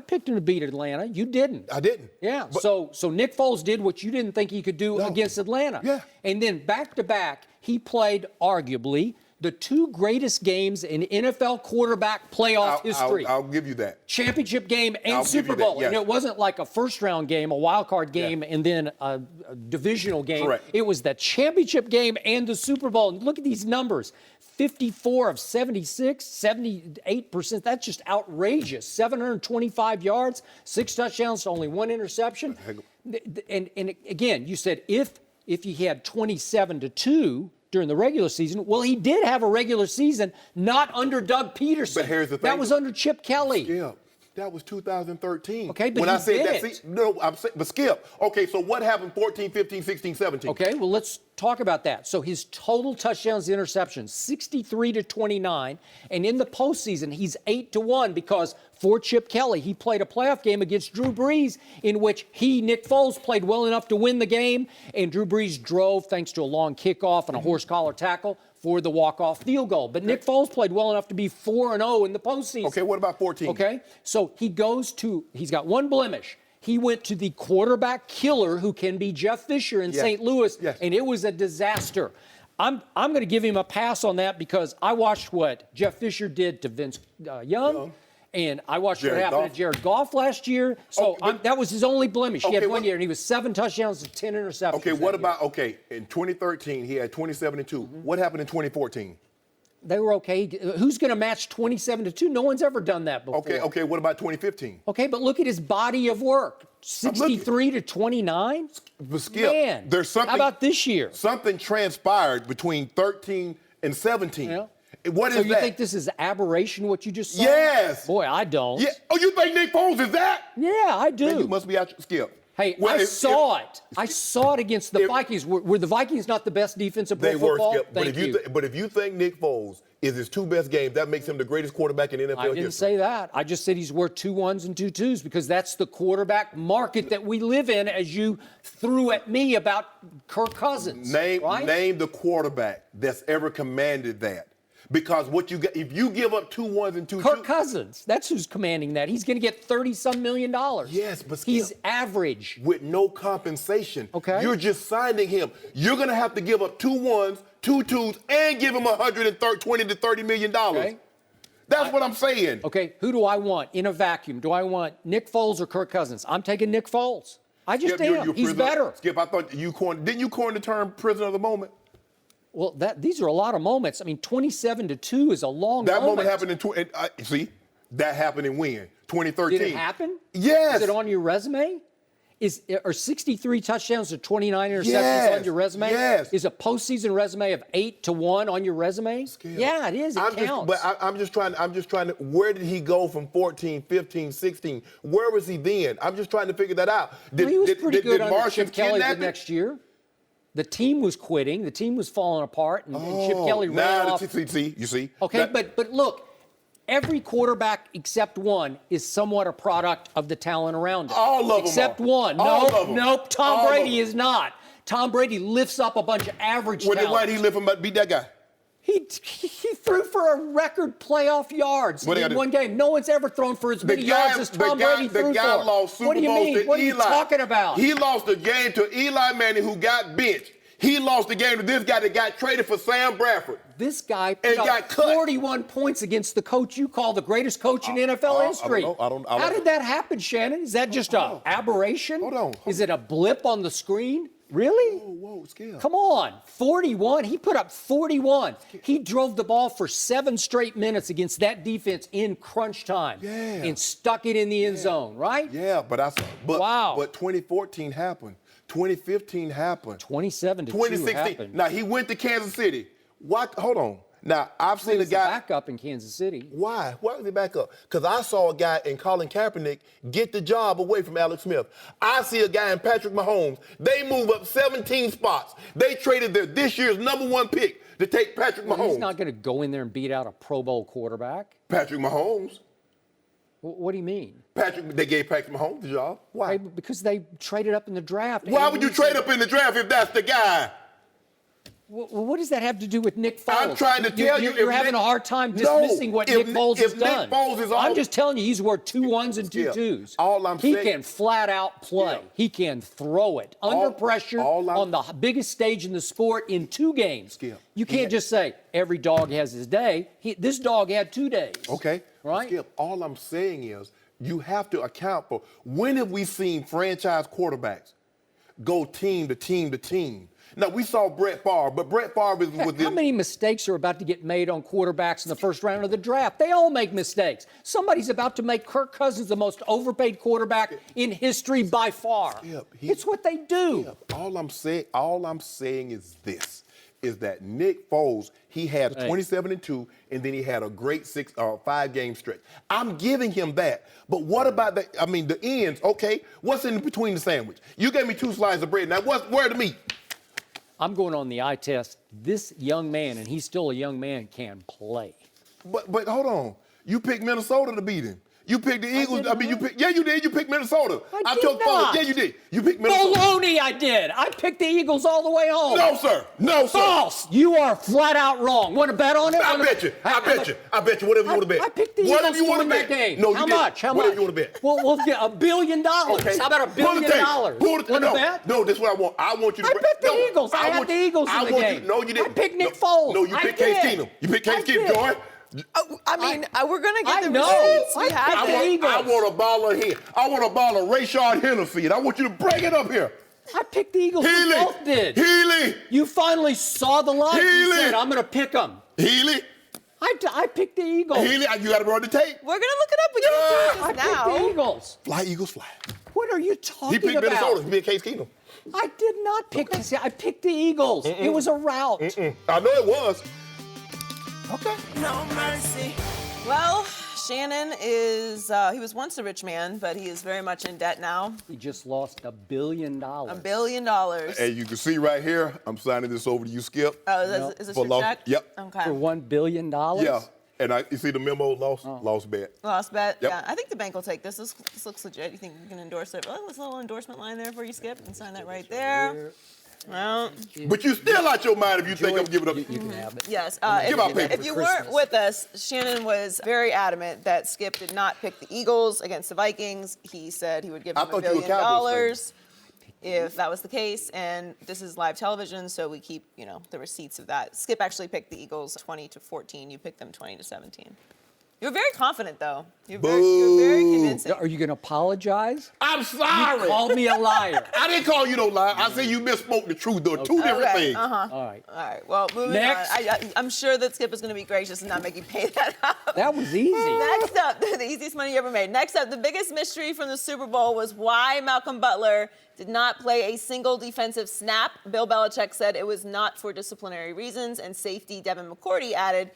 picked him to beat Atlanta. You didn't. I didn't. Yeah. So Nick Foles did what you didn't think he could do against Atlanta. Yeah. And then back to back, he played arguably the 2 greatest games in NFL quarterback playoff history. I'll give you that. Championship game and Super Bowl. Yes. And it wasn't like a first-round game, a wild card game, and then a divisional game. Correct. It was the championship game and the Super Bowl. And look at these numbers. 54 of 76, 78%. That's just outrageous. 725 yards, 6 touchdowns to only 1 interception. And again, you said if he had 27-2 during the regular season, well, he did have a regular season, not under Doug Peterson. But here's the thing. That was under Chip Kelly. Yeah. That was 2013. Okay, but when he I said did that, it. no, I'm saying, but Skip. Okay, so what happened 14, 15, 16, 17? Okay, well, let's talk about that. So his total touchdowns to interceptions, 63-29, and in the postseason, he's 8-1 because for Chip Kelly, he played a playoff game against Drew Brees in which Nick Foles, played well enough to win the game, and Drew Brees drove thanks to a long kickoff and a horse collar tackle for the walk-off field goal. But Nick Foles played well enough to be 4-0 in the postseason. Okay, what about 14? Okay, so he's got one blemish. He went to the quarterback killer who can be Jeff Fisher in St. Louis, and it was a disaster. I'm going to give him a pass on that because I watched what Jeff Fisher did to Vince Young. And I watched what happened to Jared Goff last year. So that was his only blemish. He had 1 year, and he was 7 touchdowns and 10 interceptions. Okay, what about, in 2013, he had 27-2. What happened in 2014? They were okay. Who's going to match 27-2? No one's ever done that before. Okay, what about 2015? Okay, but look at his body of work. 63-29? But Skip, Man, there's something. How about this year? Something transpired between 13 and 17. Yeah. What is so that? you think this is aberration, what you just saw? Yes. Boy, I don't. Yeah. Oh, you think Nick Foles is that? Yeah, I do. Then you must be out, Skip. Hey, I saw it. I saw it against the Vikings. Were the Vikings not the best defense of pro football? They were, Skip. But if you think Nick Foles is his 2 best games, that makes him the greatest quarterback in NFL history. I didn't say that. I just said he's worth 2 1s and 2 2s because that's the quarterback market that we live in, as you threw at me about Kirk Cousins. Name the quarterback that's ever commanded that. Because what you get, if you give up 2 1s and 2 2s. Kirk Cousins, that's who's commanding that. He's going to get $30-some million. Yes, but Skip, he's average. With no compensation. Okay. You're just signing him. You're going to have to give up 2 1s, 2 2s, and give him $120 to $30 million. Okay. That's what I'm saying. Okay, who do I want in a vacuum? Do I want Nick Foles or Kirk Cousins? I'm taking Nick Foles. I just am. He's better. Skip, I thought didn't you coin the term prisoner of the moment? Well, these are a lot of moments. I mean, 27-2 is a long moment. That moment happened in see, that happened in when? 2013. Did it happen? Yes. Is it on your resume? Are 63 touchdowns to 29 interceptions on your resume? Yes. Is a postseason resume of 8-1 on your resume? Skip. Yeah, it is. It counts. I'm just trying to. Where did he go from 14, 15, 16? Where was he then? I'm just trying to figure that out. He was pretty good under Chip Kelly the next year. The team was quitting. The team was falling apart, and Chip Kelly ran off. You see? Okay, but look, every quarterback except one is somewhat a product of the talent around him. All of them. Except one. Nope. Tom Brady is not. Tom Brady lifts up a bunch of average talent. Why did he lift him up? Beat that guy. He threw for a record playoff yards in one game. No one's ever thrown for as many yards as Tom Brady threw for. The guy lost Super Bowls to Eli. What are you talking about? He lost the game to Eli Manning, who got benched. He lost the game to this guy that got traded for Sam Bradford. This guy put up 41 points against the coach you call the greatest coach in NFL history. How did that happen, Shannon? Is that just an aberration? Hold on. Is it a blip on the screen? Really? Whoa, Skip. Come on. 41. He put up 41. He drove the ball for 7 straight minutes against that defense in crunch time. Yeah. And stuck it in the end zone, right? Yeah, but wow. But 2014 happened. 2015 happened. 27-2 2016 happened. Now, he went to Kansas City. Hold on. Now, I've seen a guy back up in Kansas City. Why? Why was he back up? Because I saw a guy in Colin Kaepernick get the job away from Alex Smith. I see a guy in Patrick Mahomes. They move up 17 spots. They traded this year's #1 pick to take Patrick Mahomes. He's not going to go in there and beat out a Pro Bowl quarterback. Patrick Mahomes. What do you mean? They gave Patrick Mahomes the job. Why? Because they traded up in the draft. Why would you trade up in the draft if that's the guy? Well, what does that have to do with Nick Foles? I'm trying to tell you. You're having a hard time dismissing what Nick Foles has done. I'm just telling you, he's worth 2 1s and 2 2s. All I'm saying, he can flat out play. He can throw it under pressure on the biggest stage in the sport in 2 games. You can't just say every dog has his day. This dog had 2 days. Okay. Right? Skip, all I'm saying is you have to account for when have we seen franchise quarterbacks go team to team to team? Now, we saw Brett Favre, but Brett Favre is within... How many mistakes are about to get made on quarterbacks in the first round of the draft? They all make mistakes. Somebody's about to make Kirk Cousins the most overpaid quarterback in history by far. It's what they do. All I'm saying is this, is that Nick Foles, he had a 27-2, and then he had a great 5-game stretch. I'm giving him that. But what about the ends? Okay, what's in between the sandwich? You gave me 2 slices of bread. Now, where's the meat? I'm going on the eye test. This young man, and he's still a young man, can play. But hold on. You picked Minnesota to beat him. You picked the Eagles. You did. You picked Minnesota. I did not. Yeah, you did. You picked Minnesota. Baloney, I did. I picked the Eagles all the way home. No, sir. No, sir. False. You are flat out wrong. Want to bet on it? I bet you. I bet you. Whatever you want to bet. I picked the Eagles whatever you want to bet. Game. No, you How didn't. much? How whatever much? you want to bet. Well, we'll get $1 billion. Okay. How about $1 billion? Want to bet? No, this is what I want. I want you to. I bet the Eagles. I had the Eagles in the game. No, you didn't. I picked Nick Foles. No, you picked Case Keenum. You picked Case Keenum, Joy. We're going to get the receipts. We have the Eagles. I want a ball of here. I want a ball of Rashard Hennessy, and I want you to bring it up here. I picked the Eagles. Healy. We both did. Healy. You finally saw the line. You said, I'm going to pick them. Healy. I picked the Eagles. Healy, you got to run the tape. We're going to look it up. We can't do this now. I picked the Eagles. Fly, Eagles, fly. What are you talking about? He picked Minnesota. He picked Case Keenum. I did not pick I picked the Eagles. It was a rout. I know it was. Okay. No mercy. Well, Shannon is, he was once a rich man, but he is very much in debt now. He just lost $1 billion. $1 billion. And you can see right here, I'm signing this over to you, Skip. Oh, is this your check? Yep. Okay. For $1 billion? Yeah. And you see the memo, lost bet. Lost bet? Yep. Yeah. I think the bank will take this. This looks legit. You think you can endorse it? Well, there's a little endorsement line there for you, Skip. You can sign that right there. Well, but you still out your mind if you think I'm giving up. You can have it. Yes. If you weren't with us, Shannon was very adamant that Skip did not pick the Eagles against the Vikings. He said he would give them $1 billion if that was the case. And this is live television, so we keep, the receipts of that. Skip actually picked the Eagles 20-14. You picked them 20-17. You were very confident, though. You're very convincing. Are you going to apologize? I'm sorry. You called me a liar. I didn't call you no liar. I said you misspoke the truth. There are 2 different things. Uh-huh. All right. Well, moving Next. on. I'm sure that Skip is going to be gracious and not make you pay that up. That was easy. Next up, the easiest money you ever made. Next up, the biggest mystery from the Super Bowl was why Malcolm Butler did not play a single defensive snap. Bill Belichick said it was not for disciplinary reasons, and safety Devin McCourty added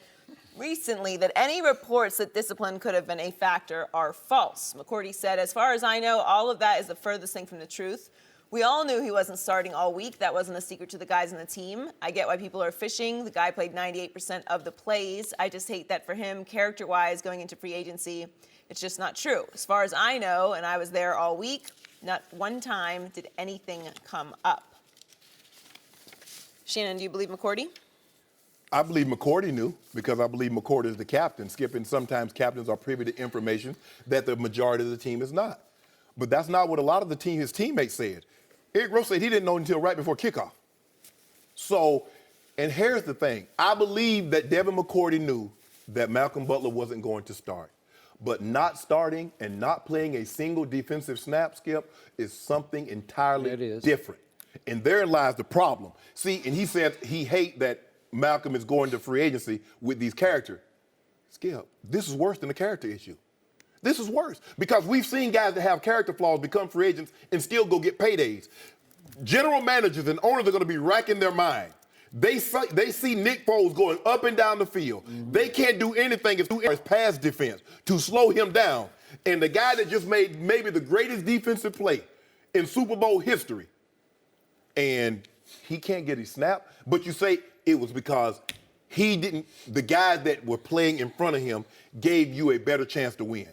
recently that any reports that discipline could have been a factor are false. McCourty said, as far as I know, all of that is the furthest thing from the truth. We all knew he wasn't starting all week. That wasn't a secret to the guys on the team. I get why people are fishing. The guy played 98% of the plays. I just hate that for him, character-wise, going into free agency, it's just not true. As far as I know, and I was there all week, not one time did anything come up. Shannon, do you believe McCourty? I believe McCourty knew because I believe McCourty is the captain. Skip, and sometimes captains are privy to information that the majority of the team is not. But that's not what a lot of his teammates said. Eric Rowe said he didn't know until right before kickoff. So, and here's the thing. I believe that Devin McCourty knew that Malcolm Butler wasn't going to start. But not starting and not playing a single defensive snap, Skip, is something entirely different. And therein lies the problem. See, and he said he hates that Malcolm is going to free agency with these characters. Skip, this is worse than a character issue. This is worse because we've seen guys that have character flaws become free agents and still go get paydays. General managers and owners are going to be racking their mind. They see Nick Foles going up and down the field. Mm-hmm. They can't do anything as pass defense to slow him down. And the guy that just made maybe the greatest defensive play in Super Bowl history, and he can't get his snap, but you say it was because the guys that were playing in front of him gave you a better chance to win.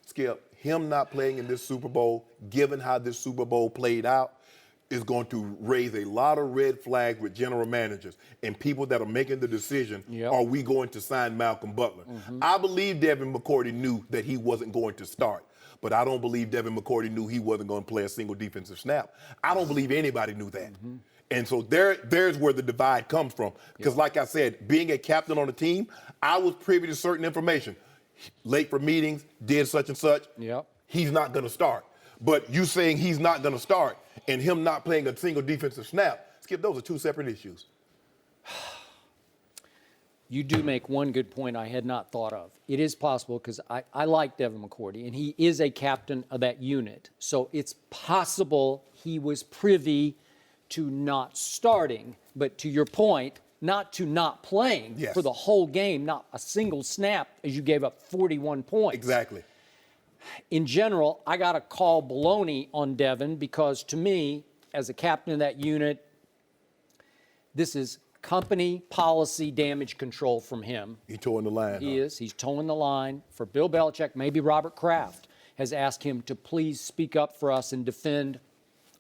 Skip, him not playing in this Super Bowl, given how this Super Bowl played out, is going to raise a lot of red flags with general managers and people that are making the decision, are we going to sign Malcolm Butler? Mm-hmm. I believe Devin McCourty knew that he wasn't going to start, but I don't believe Devin McCourty knew he wasn't going to play a single defensive snap. I don't believe anybody knew that. Mm-hmm. And so there's where the divide comes from. Because like I said, being a captain on a team, I was privy to certain information. Late for meetings, did such and such. He's not going to start. But you saying he's not going to start and him not playing a single defensive snap, Skip, those are two separate issues. You do make one good point I had not thought of. It is possible because I like Devin McCourty, and he is a captain of that unit. So it's possible he was privy to not starting, but to your point, not to not playing for the whole game, not a single snap as you gave up 41 points. Exactly. In general, I got to call baloney on Devin because to me, as a captain of that unit, this is company policy damage control from him. He's towing the line. He is. He's towing the line. For Bill Belichick, maybe Robert Kraft has asked him to please speak up for us and defend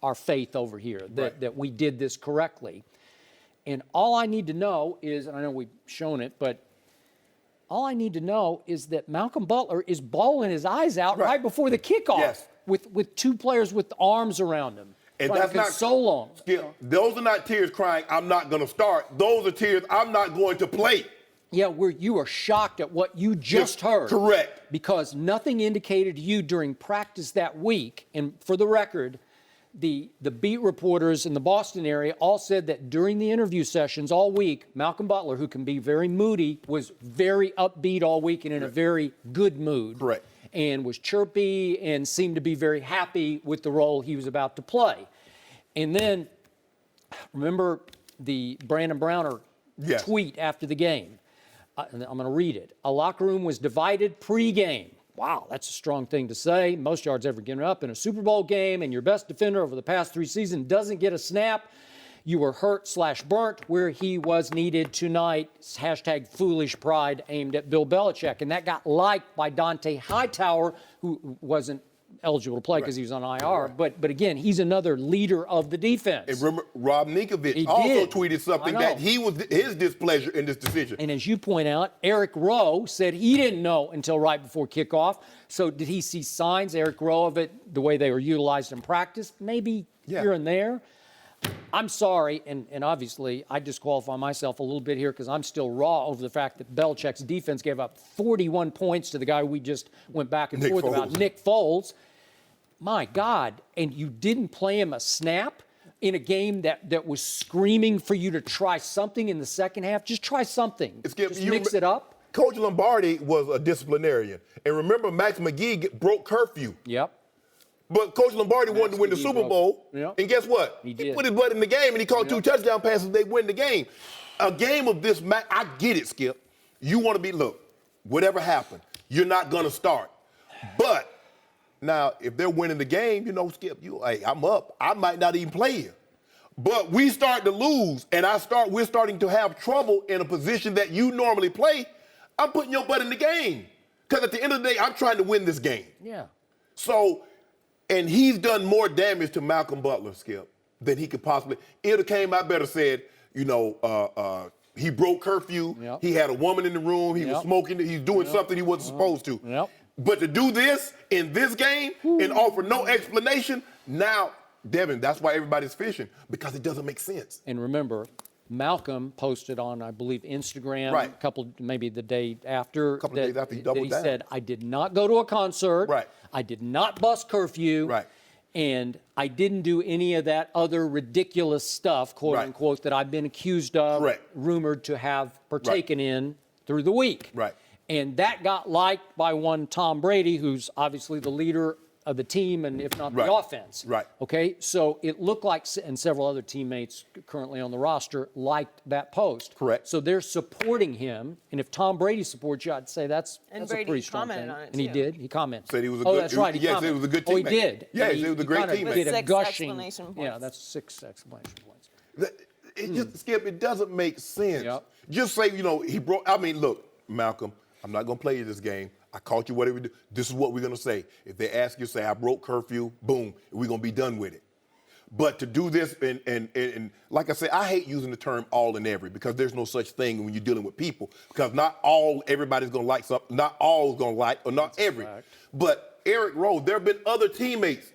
our faith over here, that we did this correctly. And all I need to know is, and I know we've shown it, but all I need to know is that Malcolm Butler is bawling his eyes out right before the kickoff with two players with arms around him. And that's not so long. Skip, those are not tears crying, I'm not going to start. Those are tears, I'm not going to play. Yeah, where you are shocked at what you just heard. Correct. Because nothing indicated to you during practice that week, and for the record, the beat reporters in the Boston area all said that during the interview sessions all week, Malcolm Butler, who can be very moody, was very upbeat all week and in a very good mood. Correct. And was chirpy and seemed to be very happy with the role he was about to play. And then, remember the Brandon Browner tweet after the game. I'm going to read it. A locker room was divided pre-game. Wow, that's a strong thing to say. Most yards ever given up in a Super Bowl game, and your best defender over the past 3 seasons doesn't get a snap. You were hurt/burnt where he was needed tonight. Hashtag foolish pride aimed at Bill Belichick. And that got liked by Dante Hightower, who wasn't eligible to play because he was on IR. But again, he's another leader of the defense. And remember, Rob Ninkovich also tweeted something that he was his displeasure in this decision. And as you point out, Eric Rowe said he didn't know until right before kickoff. So did he see signs, Eric Rowe, of it, the way they were utilized in practice? Maybe here and there. I'm sorry, and obviously I disqualify myself a little bit here because I'm still raw over the fact that Belichick's defense gave up 41 points to the guy we just went back and forth about, Nick Foles. My God, and you didn't play him a snap in a game that was screaming for you to try something in the second half? Just try something. Just mix it up. Coach Lombardi was a disciplinarian. And remember, Max McGee broke curfew. Yep. But Coach Lombardi wanted to win the Super Bowl, and guess what? He put his butt in the game, and he caught 2 touchdown passes. They win the game. A game of this, I get it, Skip. You want to be, look, whatever happened, you're not going to start. But now, if they're winning the game, Skip, hey, I'm up. I might not even play you. But we start to lose, and we're starting to have trouble in a position that you normally play. I'm putting your butt in the game. Because at the end of the day, I'm trying to win this game. Yeah. So, and he's done more damage to Malcolm Butler, Skip, than he could possibly. It would have came out better said, he broke curfew. Yep. He had a woman in the room. He was smoking. He's doing something he wasn't supposed to. Yep. But to do this in this game and offer no explanation, now, Devin, that's why everybody's fishing, because it doesn't make sense. And remember, Malcolm posted on, I believe, Instagram Right. a couple, maybe the day after. A couple of days after he doubled that down. He said, I did not go to a concert. Right. I did not bust curfew. Right. And I didn't do any of that other ridiculous stuff, quote Right. unquote, that I've been accused of, Correct. rumored to have partaken in through the week. Right. And that got liked by one Tom Brady, who's obviously the leader of the team and if not Right. the offense. Right. Okay, so it looked like, and several other teammates currently on the roster liked that post. Correct. So they're supporting him, and if Tom Brady supports you, I'd say that's a Brady pretty strong commented thing. on it, And he too. did. He commented. Said he was a oh, good- that's right. He yes, commented. he was a good Oh, he teammate. did. Yeah, And he was a great kinda teammate. Did With a 6 gushing. exclamation points. Yeah, that's 6 exclamation points. It just, Skip, it doesn't make sense. Yep. Just say, he broke. I mean, look, Malcolm, I'm not going to play you this game. I caught you whatever you do. This is what we're going to say. If they ask you, say, I broke curfew, boom, we're going to be done with it. But to do this, and like I said, I hate using the term all and every because there's no such thing when you're dealing with people because not everybody's going to like something, not all is going to like, or not every. Fact. But Eric Rowe, there have been other teammates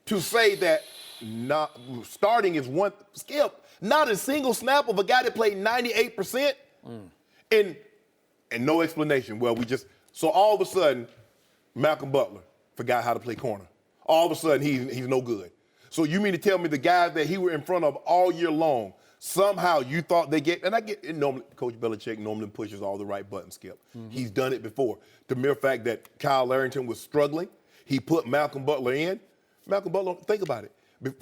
to say that starting is one, Skip, not a single snap of a guy that played 98% and no explanation. Well, so all of a sudden, Malcolm Butler forgot how to play corner. All of a sudden, he's no good. So you mean to tell me the guys that he were in front of all year long, somehow you thought they get, and I get, normally, Coach Belichick normally pushes all the right buttons, Skip. He's done it before. The mere fact that Kyle Larrington was struggling, he put Malcolm Butler in. Malcolm Butler, think about it.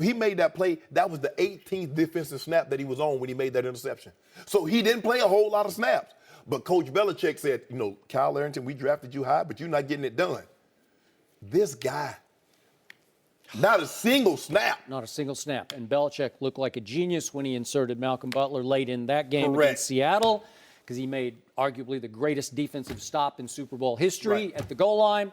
He made that play, that was the 18th defensive snap that he was on when he made that interception. So he didn't play a whole lot of snaps. But Coach Belichick said, Kyle Larrington, we drafted you high, but you're not getting it done. This guy, not a single snap. Not a single snap. And Belichick looked like a genius when he inserted Malcolm Butler late in that game Correct. against Seattle because he made arguably the greatest defensive stop in Super Bowl history Right. at the goal line.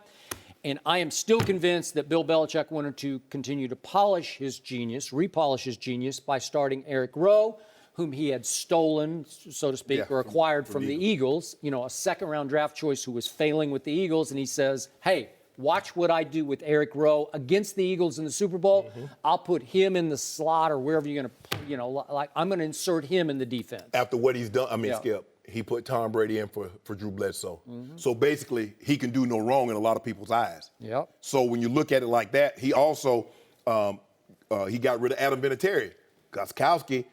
And I am still convinced that Bill Belichick wanted to continue to repolish his genius by starting Eric Rowe, whom he had stolen, so to speak, or acquired from the Eagles, a second-round draft choice who was failing with the Eagles, and he says, hey, watch what I do with Eric Rowe against the Eagles in the Super Bowl. I'll put him in the slot or wherever you're going to, I'm going to insert him in the defense. After what he's done, Skip, he put Tom Brady in for Drew Bledsoe. So basically, he can do no wrong in a lot of people's eyes. Yep. So when you look at it like that, he also, he got rid of Adam Vinatieri. Gostkowski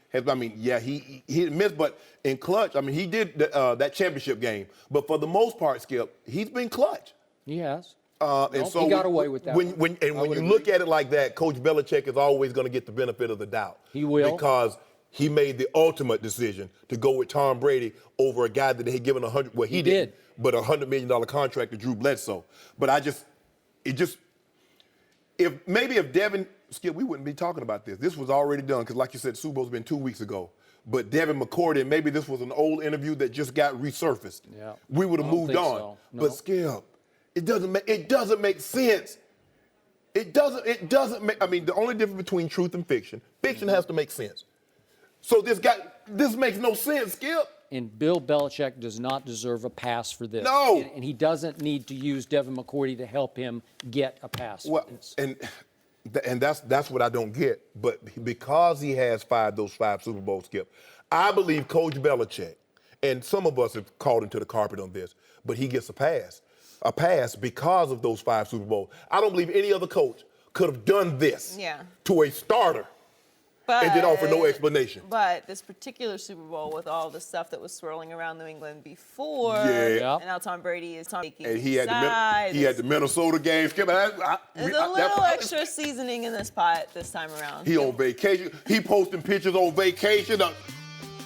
he missed, but in clutch, he did that championship game. But for the most part, Skip, he's been clutch. He has. So he got away with that. When you look at it like that, Coach Belichick is always going to get the benefit of the doubt. He will. Because he made the ultimate decision to go with Tom Brady over a guy that they had given he did, but a $100 million contract to Drew Bledsoe. But if Devin, Skip, we wouldn't be talking about this. This was already done because, like you said, the Super Bowl's been 2 weeks ago. But Devin McCourty, maybe this was an old interview that just got resurfaced. Yeah. We would have moved on. So. No. But Skip, it doesn't make sense. It doesn't make. The only difference between truth and fiction has to make sense. So this makes no sense, Skip. And Bill Belichick does not deserve a pass for this. No. And he doesn't need to use Devin McCourty to help him get a pass for this. And that's what I don't get. But because he has those five Super Bowls, Skip, I believe Coach Belichick, and some of us have called him to the carpet on this, but he gets a pass. A pass because of those 5 Super Bowls. I don't believe any other coach could have done this to a starter and did offer no explanation. But this particular Super Bowl with all the stuff that was swirling around New England before, and now Tom Brady is taking and he had the Minnesota game. Skip, there's a little extra seasoning in this pot this time around. He on vacation. He posting pictures on vacation.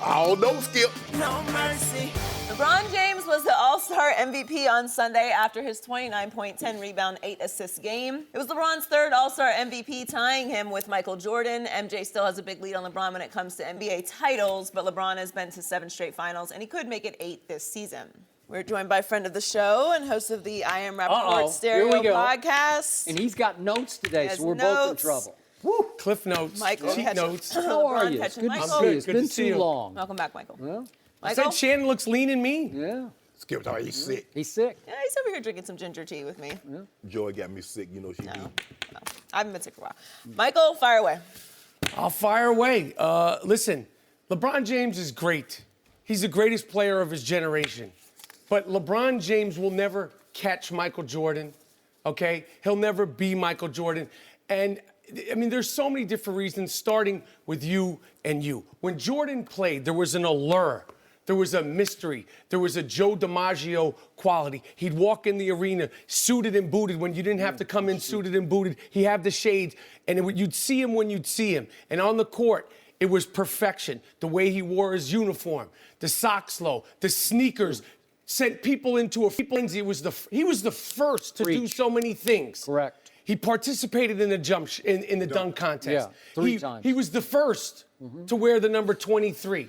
I don't know, Skip. No mercy. LeBron James was the All-Star MVP on Sunday after his 29-point, 10-rebound, 8-assist game. It was LeBron's third All-Star MVP, tying him with Michael Jordan. MJ still has a big lead on LeBron when it comes to NBA titles, but LeBron has been to 7 straight finals, and he could make it 8 this season. We're joined by friend of the show and host of the I Am Rappaport Stereo podcast. And he's got notes today, so we're both in trouble. Woo. Cliff notes, Michael, cheat notes. How are you? It's good to see you. It's been too long. Welcome back, Michael. Yeah. I said Shannon looks lean and mean. Yeah. Skip, he's sick. He's sick. Yeah, he's over here drinking some ginger tea with me. Yeah. Joy got me sick. You know she No, do. I haven't been sick for a while. Michael, fire away. I'll fire away. Listen, LeBron James is great. He's the greatest player of his generation. But LeBron James will never catch Michael Jordan, okay? He'll never be Michael Jordan. And, I mean, there's so many different reasons, starting with you and you. When Jordan played, there was an allure. There was a mystery. There was a Joe DiMaggio quality. He'd walk in the arena suited and booted when you didn't have to come in suited and booted. He had the shades, and you'd see him when you'd see him. And on the court, it was perfection. The way he wore his uniform, the socks low, the sneakers, sent people into a frenzy. He was the first to do so many things. Correct. He participated in the dunk contest. Yeah, 3 times. He was the first to wear the number 23.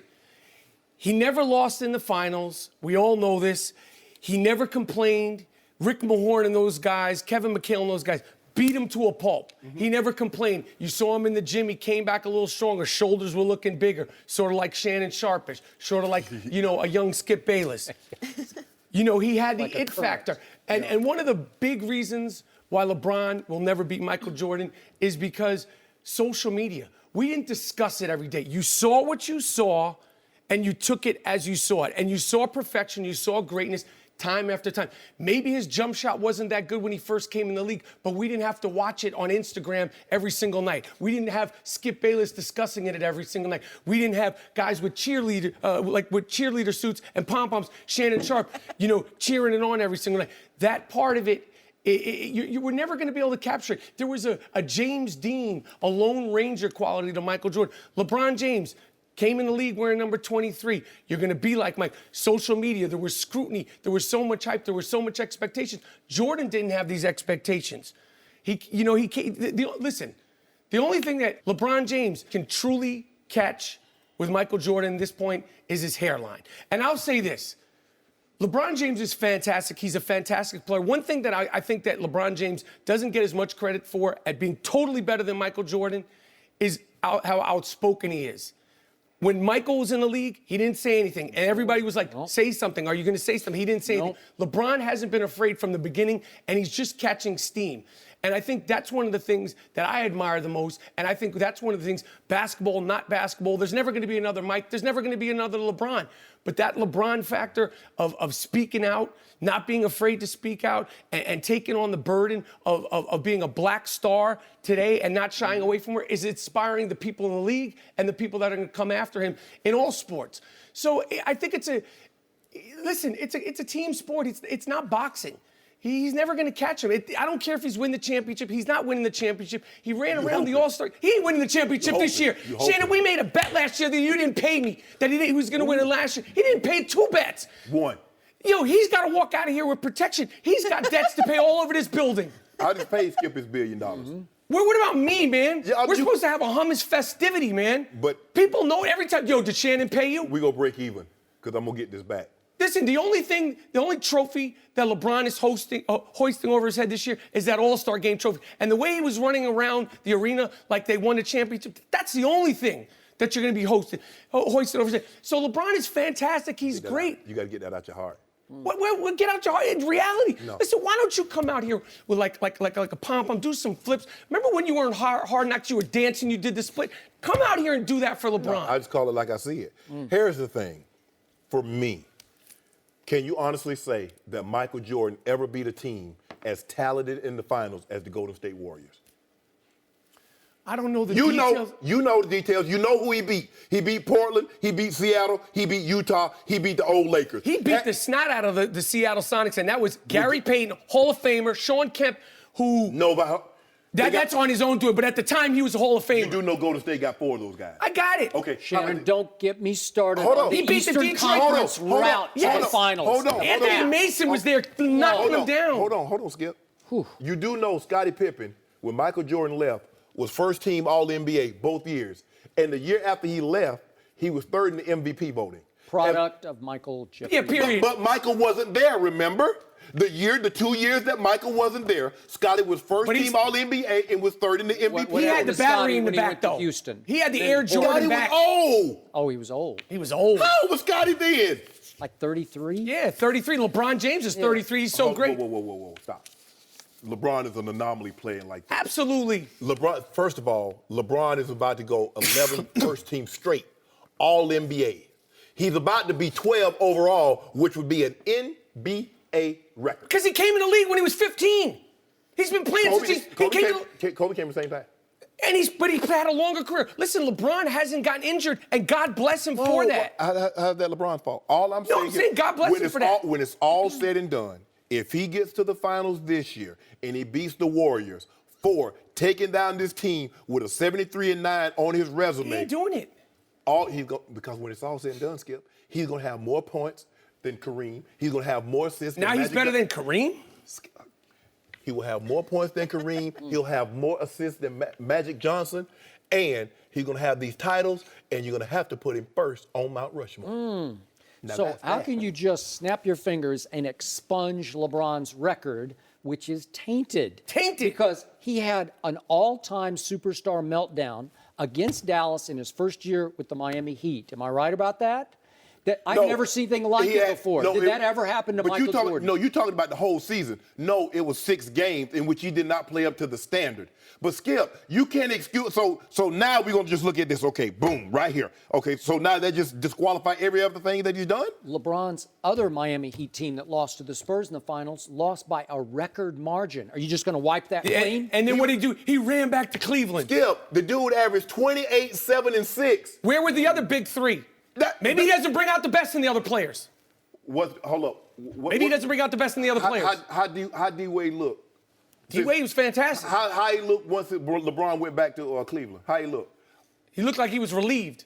He never lost in the finals. We all know this. He never complained. Rick Mahorn and those guys, Kevin McHale and those guys, beat him to a pulp. He never complained. You saw him in the gym. He came back a little stronger. Shoulders were looking bigger, sort of like Shannon Sharpe, sort of like, a young Skip Bayless. He had the it factor. And one of the big reasons why LeBron will never beat Michael Jordan is because social media. We didn't discuss it every day. You saw what you saw, and you took it as you saw it. And you saw perfection, you saw greatness time after time. Maybe his jump shot wasn't that good when he first came in the league, but we didn't have to watch it on Instagram every single night. We didn't have Skip Bayless discussing it every single night. We didn't have guys with cheerleader suits and pom-poms, Shannon Sharpe, cheering it on every single night. That part of it, you were never going to be able to capture it. There was a James Dean, a Lone Ranger quality to Michael Jordan. LeBron James came in the league wearing number 23. You're going to be like Mike. Social media, there was scrutiny. There was so much hype. There was so much expectations. Jordan didn't have these expectations. Listen, the only thing that LeBron James can truly catch with Michael Jordan at this point is his hairline. And I'll say this. LeBron James is fantastic. He's a fantastic player. One thing that I think that LeBron James doesn't get as much credit for at being totally better than Michael Jordan is how outspoken he is. When Michael was in the league, he didn't say anything. And everybody was like, say something. Are you going to say something? He didn't say anything. LeBron hasn't been afraid from the beginning, and he's just catching steam. And I think that's one of the things that I admire the most. And I think that's one of the things, basketball, not basketball. There's never going to be another Mike. There's never going to be another LeBron. But that LeBron factor of speaking out, not being afraid to speak out, and taking on the burden of being a black star today and not shying away from her is inspiring the people in the league and the people that are going to come after him in all sports. So I think it's a team sport. It's not boxing. He's never going to catch him. I don't care if he's winning the championship. He's not winning the championship. He ran around the All-Star. He ain't winning the championship this year. Shannon, we made a bet last year that you didn't pay me, that he was going to win it last year. He didn't pay 2 bets. 1. He's got to walk out of here with protection. He's got debts to pay all over this building. I just paid Skip his $1 billion. What about me, man? Yeah, We're supposed to have a hummus festivity, man. But people know every time. Did Shannon pay you? We gonna break even, because I'm gonna get this back. Listen, the only trophy that LeBron is hoisting over his head this year is that All-Star Game trophy. And the way he was running around the arena like they won a championship, that's the only thing that you're going to be hoisting over his head. So LeBron is fantastic. He's great. You got to get that out your heart. What get out your heart? In reality. No. Listen, why don't you come out here with like a pom-pom, do some flips? Remember when you were in Hard Knocks, you were dancing, you did the split? Come out here and do that for LeBron. No, I just call it like I see it. Here's the thing. For me, can you honestly say that Michael Jordan ever beat a team as talented in the finals as the Golden State Warriors? I don't know the details. You know the details. You know who he beat. He beat Portland. He beat Seattle. He beat Utah. He beat the old Lakers. He beat the snot out of the Seattle Sonics, and that was Gary Payton, Hall of Famer, Sean Kemp, who... That's on his own to it, but at the time, he was a Hall of Famer. You do know Golden State got 4 of those guys. I got it. Okay. Sharon, don't get me started. Hold on. The He beat the Eastern Detroit Conference Hold on. route to the finals. Hold on. Anthony Mason was there knocking him down. Hold on, Skip. You do know Scottie Pippen, when Michael Jordan left, was first team All-NBA both years. And the year after he left, he was 3rd in the MVP voting. Product of Michael Jordan. Yeah, period. But Michael wasn't there, remember? The 2 years that Michael wasn't there, Scottie was first team All-NBA and was 3rd in the MVP. He had the battery in the back, though. Houston. He had the Air Jordan back. Scottie was old. Oh, he was old. He was old. How old was Scottie then? Like 33? Yeah, 33. LeBron James is 33. He's so great. Whoa, stop. LeBron is an anomaly playing like that. Absolutely. First of all, LeBron is about to go 11 first team straight. All-NBA. He's about to be 12 overall, which would be an NBA record. Because he came in the league when he was 15. He's been playing since Kobe came at the same time. But he had a longer career. Listen, LeBron hasn't gotten injured, and God bless him for that. How's that LeBron's fault? All I'm saying is God bless him for that. When it's all said and done, if he gets to the finals this year and he beats the Warriors for taking down this team with a 73-9 on his resume, he ain't doing it. Because when it's all said and done, Skip, he's going to have more points than Kareem. He's going to have more assists. Now he's better than Kareem? He will have more points than Kareem. He'll have more assists than Magic Johnson. And he's going to have these titles, and you're going to have to put him first on Mount Rushmore. So how can you just snap your fingers and expunge LeBron's record, which is tainted? Tainted? Because he had an all-time superstar meltdown against Dallas in his first year with the Miami Heat. Am I right about that? I've never seen anything like it before. Did that ever happen to Michael Jordan? No, you're talking about the whole season. No, it was 6 games in which he did not play up to the standard. But Skip, you can't excuse. So now we're gonna just look at this. Okay, boom, right here. Okay, so now they just disqualify every other thing that he's done. LeBron's other Miami Heat team that lost to the Spurs in the finals lost by a record margin. Are you just gonna wipe that clean? And then what did he do? He ran back to Cleveland. Skip, the dude averaged 28, 7, and 6. Where were the other big three? Maybe he doesn't bring out the best in the other players. Hold up. Maybe he doesn't bring out the best in the other players. How D-Wade look? D-Wade was fantastic. How he looked once LeBron went back to Cleveland? How he looked? He looked like he was relieved.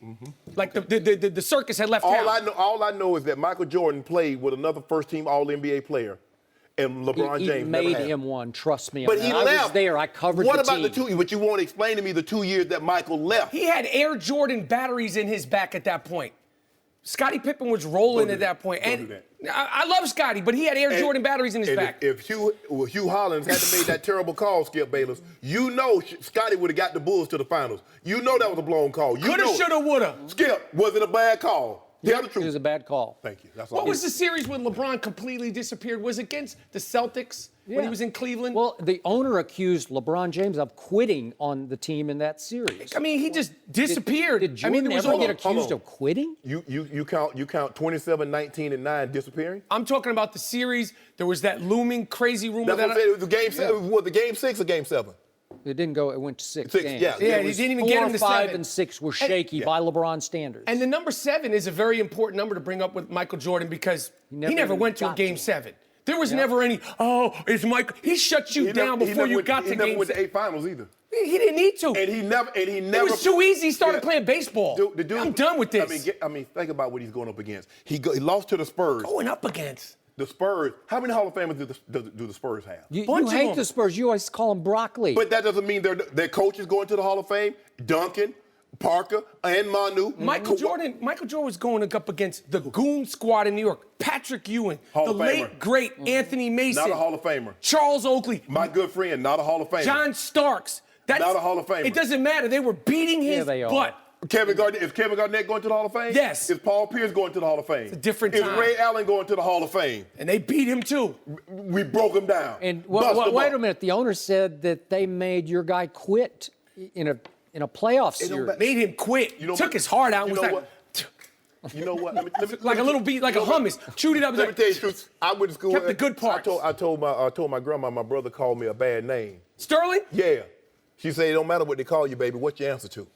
Like the circus had left town. All I know is that Michael Jordan played with another first-team All-NBA player, and LeBron James made him one. Trust me. But he left. I was there. I covered what the about team. the 2? But you won't explain to me the 2 years that Michael left. He had Air Jordan batteries in his back at that point. Scottie Pippen was rolling at that point. And I love Scottie, but he had Air Jordan batteries in his back. If Hugh Hollins hadn't made that terrible call, Skip Bayless, you know Scottie would have got the Bulls to the finals. You know that was a blown call. Coulda, shoulda, woulda. Skip, was it a bad call? Tell the truth. It was a bad call. Thank you. That's all. What was the series when LeBron completely disappeared? Was it against the Celtics when he was in Cleveland? Well, the owner accused LeBron James of quitting on the team in that series. I mean, he just disappeared. Did Jordan ever get accused of quitting? You count 27, 19, and 9 disappearing? I'm talking about the series. There was that looming crazy rumor That's what I said. It was the game 7. Was the game 6 or game 7? It didn't go. It went to 6 games. Yeah, he didn't even get him to 7. 4, 5, and 6 were shaky by LeBron standards. And the number 7 is a very important number to bring up with Michael Jordan because he never went to a game 7. There was never any, it's Michael. He shut you down before you got to game 7. He never went to 8 finals either. He didn't need to. And he never. It was too easy. He started playing baseball. I'm done with this. I mean, think about what he's going up against. He lost to the Spurs. Going up against? The Spurs. How many Hall of Famers do the Spurs have? You hate the Spurs. You always call them broccoli. But that doesn't mean their coaches going to the Hall of Fame. Duncan, Parker, and Manu. Michael Jordan was going up against the Goon Squad in New York. Patrick Ewing, Hall of Famer. Late great Anthony Mason. Not a Hall of Famer. Charles Oakley. My good friend, not a Hall of Famer. John Starks. Not a Hall of Famer. It doesn't matter. They were beating his butt. Is Kevin Garnett going to the Hall of Fame? Yes. Is Paul Pierce going to the Hall of Fame? It's a different time. Is Ray Allen going to the Hall of Fame? And they beat him too. We broke him down. And wait a minute. The owner said that they made your guy quit in a playoff series. Made him quit. Took his heart out. You know what? You know what? Like a little beat, like a hummus. Chewed it up. Let me tell you the truth. I went to school. Kept the good parts. I told my grandma my brother called me a bad name. Sterling? Yeah. She said it don't matter what they call you, baby. What's your answer to?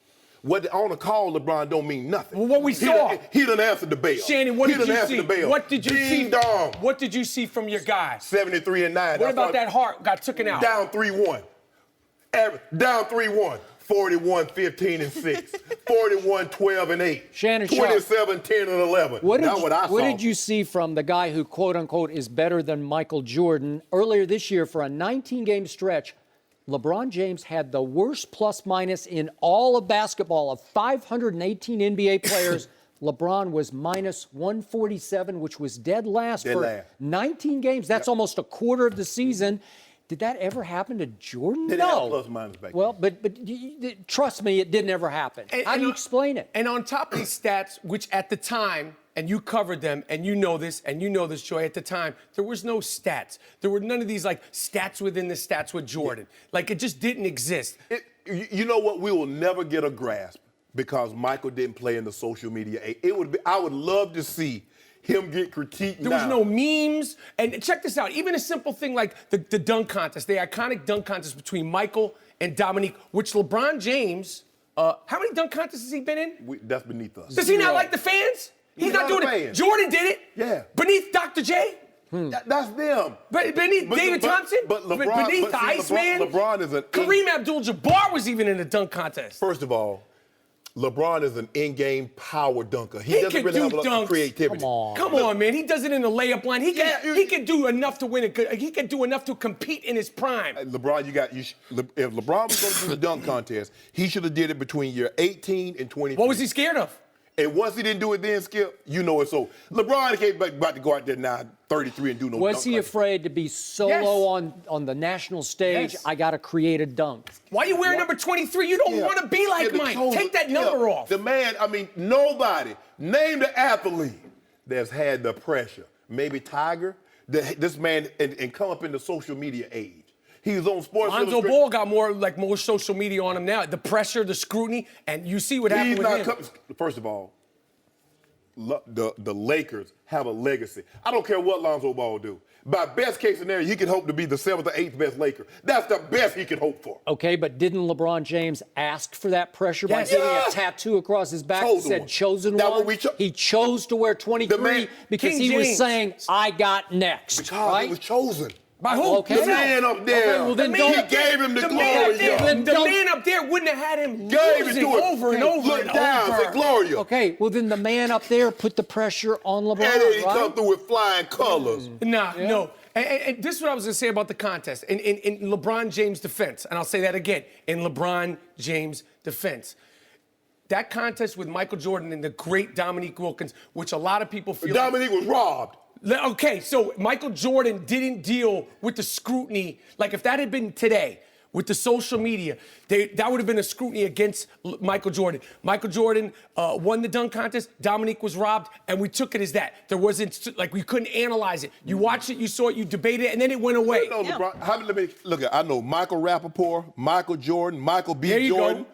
What on the call LeBron don't mean nothing. Well, what we saw. He done answered the bell. Shannon, what did you see? What did you see? Dong. What did you see from your guy? 73-9. What about that heart got taken out? Down 3-1. Down 3-1. 41, 15, and 6. 41, 12, and 8. Shannon Sharpe. 27, 10, and 11. What did you see from the guy who, quote unquote, is better than Michael Jordan? Earlier this year, for a 19-game stretch, LeBron James had the worst plus-minus in all of basketball. Of 518 NBA players, LeBron was minus 147, which was dead last for 19 games. That's almost a quarter of the season. Did that ever happen to Jordan? No. Plus minus back well, but trust me, it didn't ever happen. How do you explain it? And on top of these stats, which at the time, and you covered them, and you know this, Joy, at the time, there was no stats. There were none of these, like, stats within the stats with Jordan. Like, it just didn't exist. You know what? We will never get a grasp. Because Michael didn't play in the social media age. I would love to see him get critiqued There was no memes. And check this out. Even a simple thing like the dunk contest, the iconic dunk contest between Michael and Dominique, which LeBron James, how many dunk contests has he been in? That's beneath us. Does he not like the fans? He's not doing it. Jordan did it. Yeah. Beneath Dr. J. That's them. Beneath David Thompson. But LeBron, beneath the Iceman. LeBron is an Kareem Abdul-Jabbar was even in the dunk contest. First of all, LeBron is an in-game power dunker. He doesn't can really do have a lot of dunks. creativity. Come on, man. He does it in the layup line. He can do enough to win it. He can do enough to compete in his prime. LeBron, if LeBron was going to do the dunk contest, he should have did it between year 18 and 23. What was he scared of? And once he didn't do it then, Skip, you know it. So LeBron ain't about to go out there now, 33, and do no dunk. Was he afraid to be solo on the national stage? Yes. I got to create a dunk. Why are you wearing number 23? You don't want to be like Mike. Take that number off. The man, nobody, name the athlete that's had the pressure. Maybe Tiger, this man, and come up in the social media age. He was on Sports Lonzo Illustrated. Ball got more social media on him now. The pressure, the scrutiny, and you see what happened with him. First of all, the Lakers have a legacy. I don't care what Lonzo Ball do. By best case scenario, he can hope to be the 7th or 8th best Laker. That's the best he can hope for. Okay, but didn't LeBron James ask for that pressure by getting a tattoo across his back that said chosen one? He chose to wear 23 because he was saying, I got next. Because he was chosen. By who? Okay. The man up there. Okay, well, then he gave him the glory. The man up there wouldn't have had him gave losing it to over and over Look and down, over. say Gloria. Okay, well then the man up there put the pressure on LeBron, and then he right? come through with flying colors. No. And this is what I was going to say about the contest. In LeBron James' defense, and I'll say that again, in LeBron James' defense, that contest with Michael Jordan and the great Dominique Wilkins, which a lot of people feel Dominique was robbed. Okay, so Michael Jordan didn't deal with the scrutiny. Like if that had been today with the social media, that would have been a scrutiny against Michael Jordan. Michael Jordan won the dunk contest. Dominique was robbed, and we took it as that. There wasn't, like, we couldn't analyze it. You watched it, you saw it, you debated it, and then it went away. LeBron, I know Michael Rappaport, Michael Jordan, Michael B. Jordan.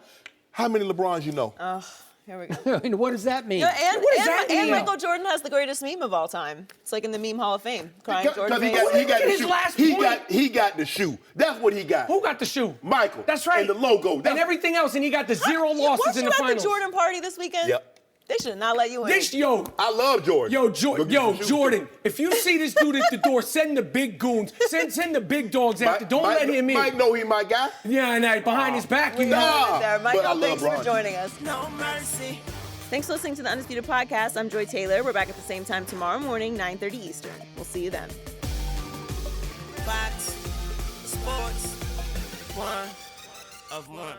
How many LeBrons you know? Here we go. I mean, what does that mean? And Michael Jordan has the greatest meme of all time. It's like in the meme Hall of Fame. Crying Jordan. He got the shoe. That's what he got. Who got the shoe? Michael. That's right. And the logo. And everything else, and he got the 0 losses in the finals. Weren't you at the Jordan party this weekend? Yep. They should not let you in. I love Jordan. Jordan, if you see this dude at the door, send the big goons. Send the big dogs after. Don't let him in. Mike know he my guy. Yeah, and behind his back. Mike, thanks for Ron. joining us. No mercy. Thanks for listening to the Undisputed Podcast. I'm Joy Taylor. We're back at the same time tomorrow morning, 9:30 Eastern. We'll see you then. Fox Sports, one of one.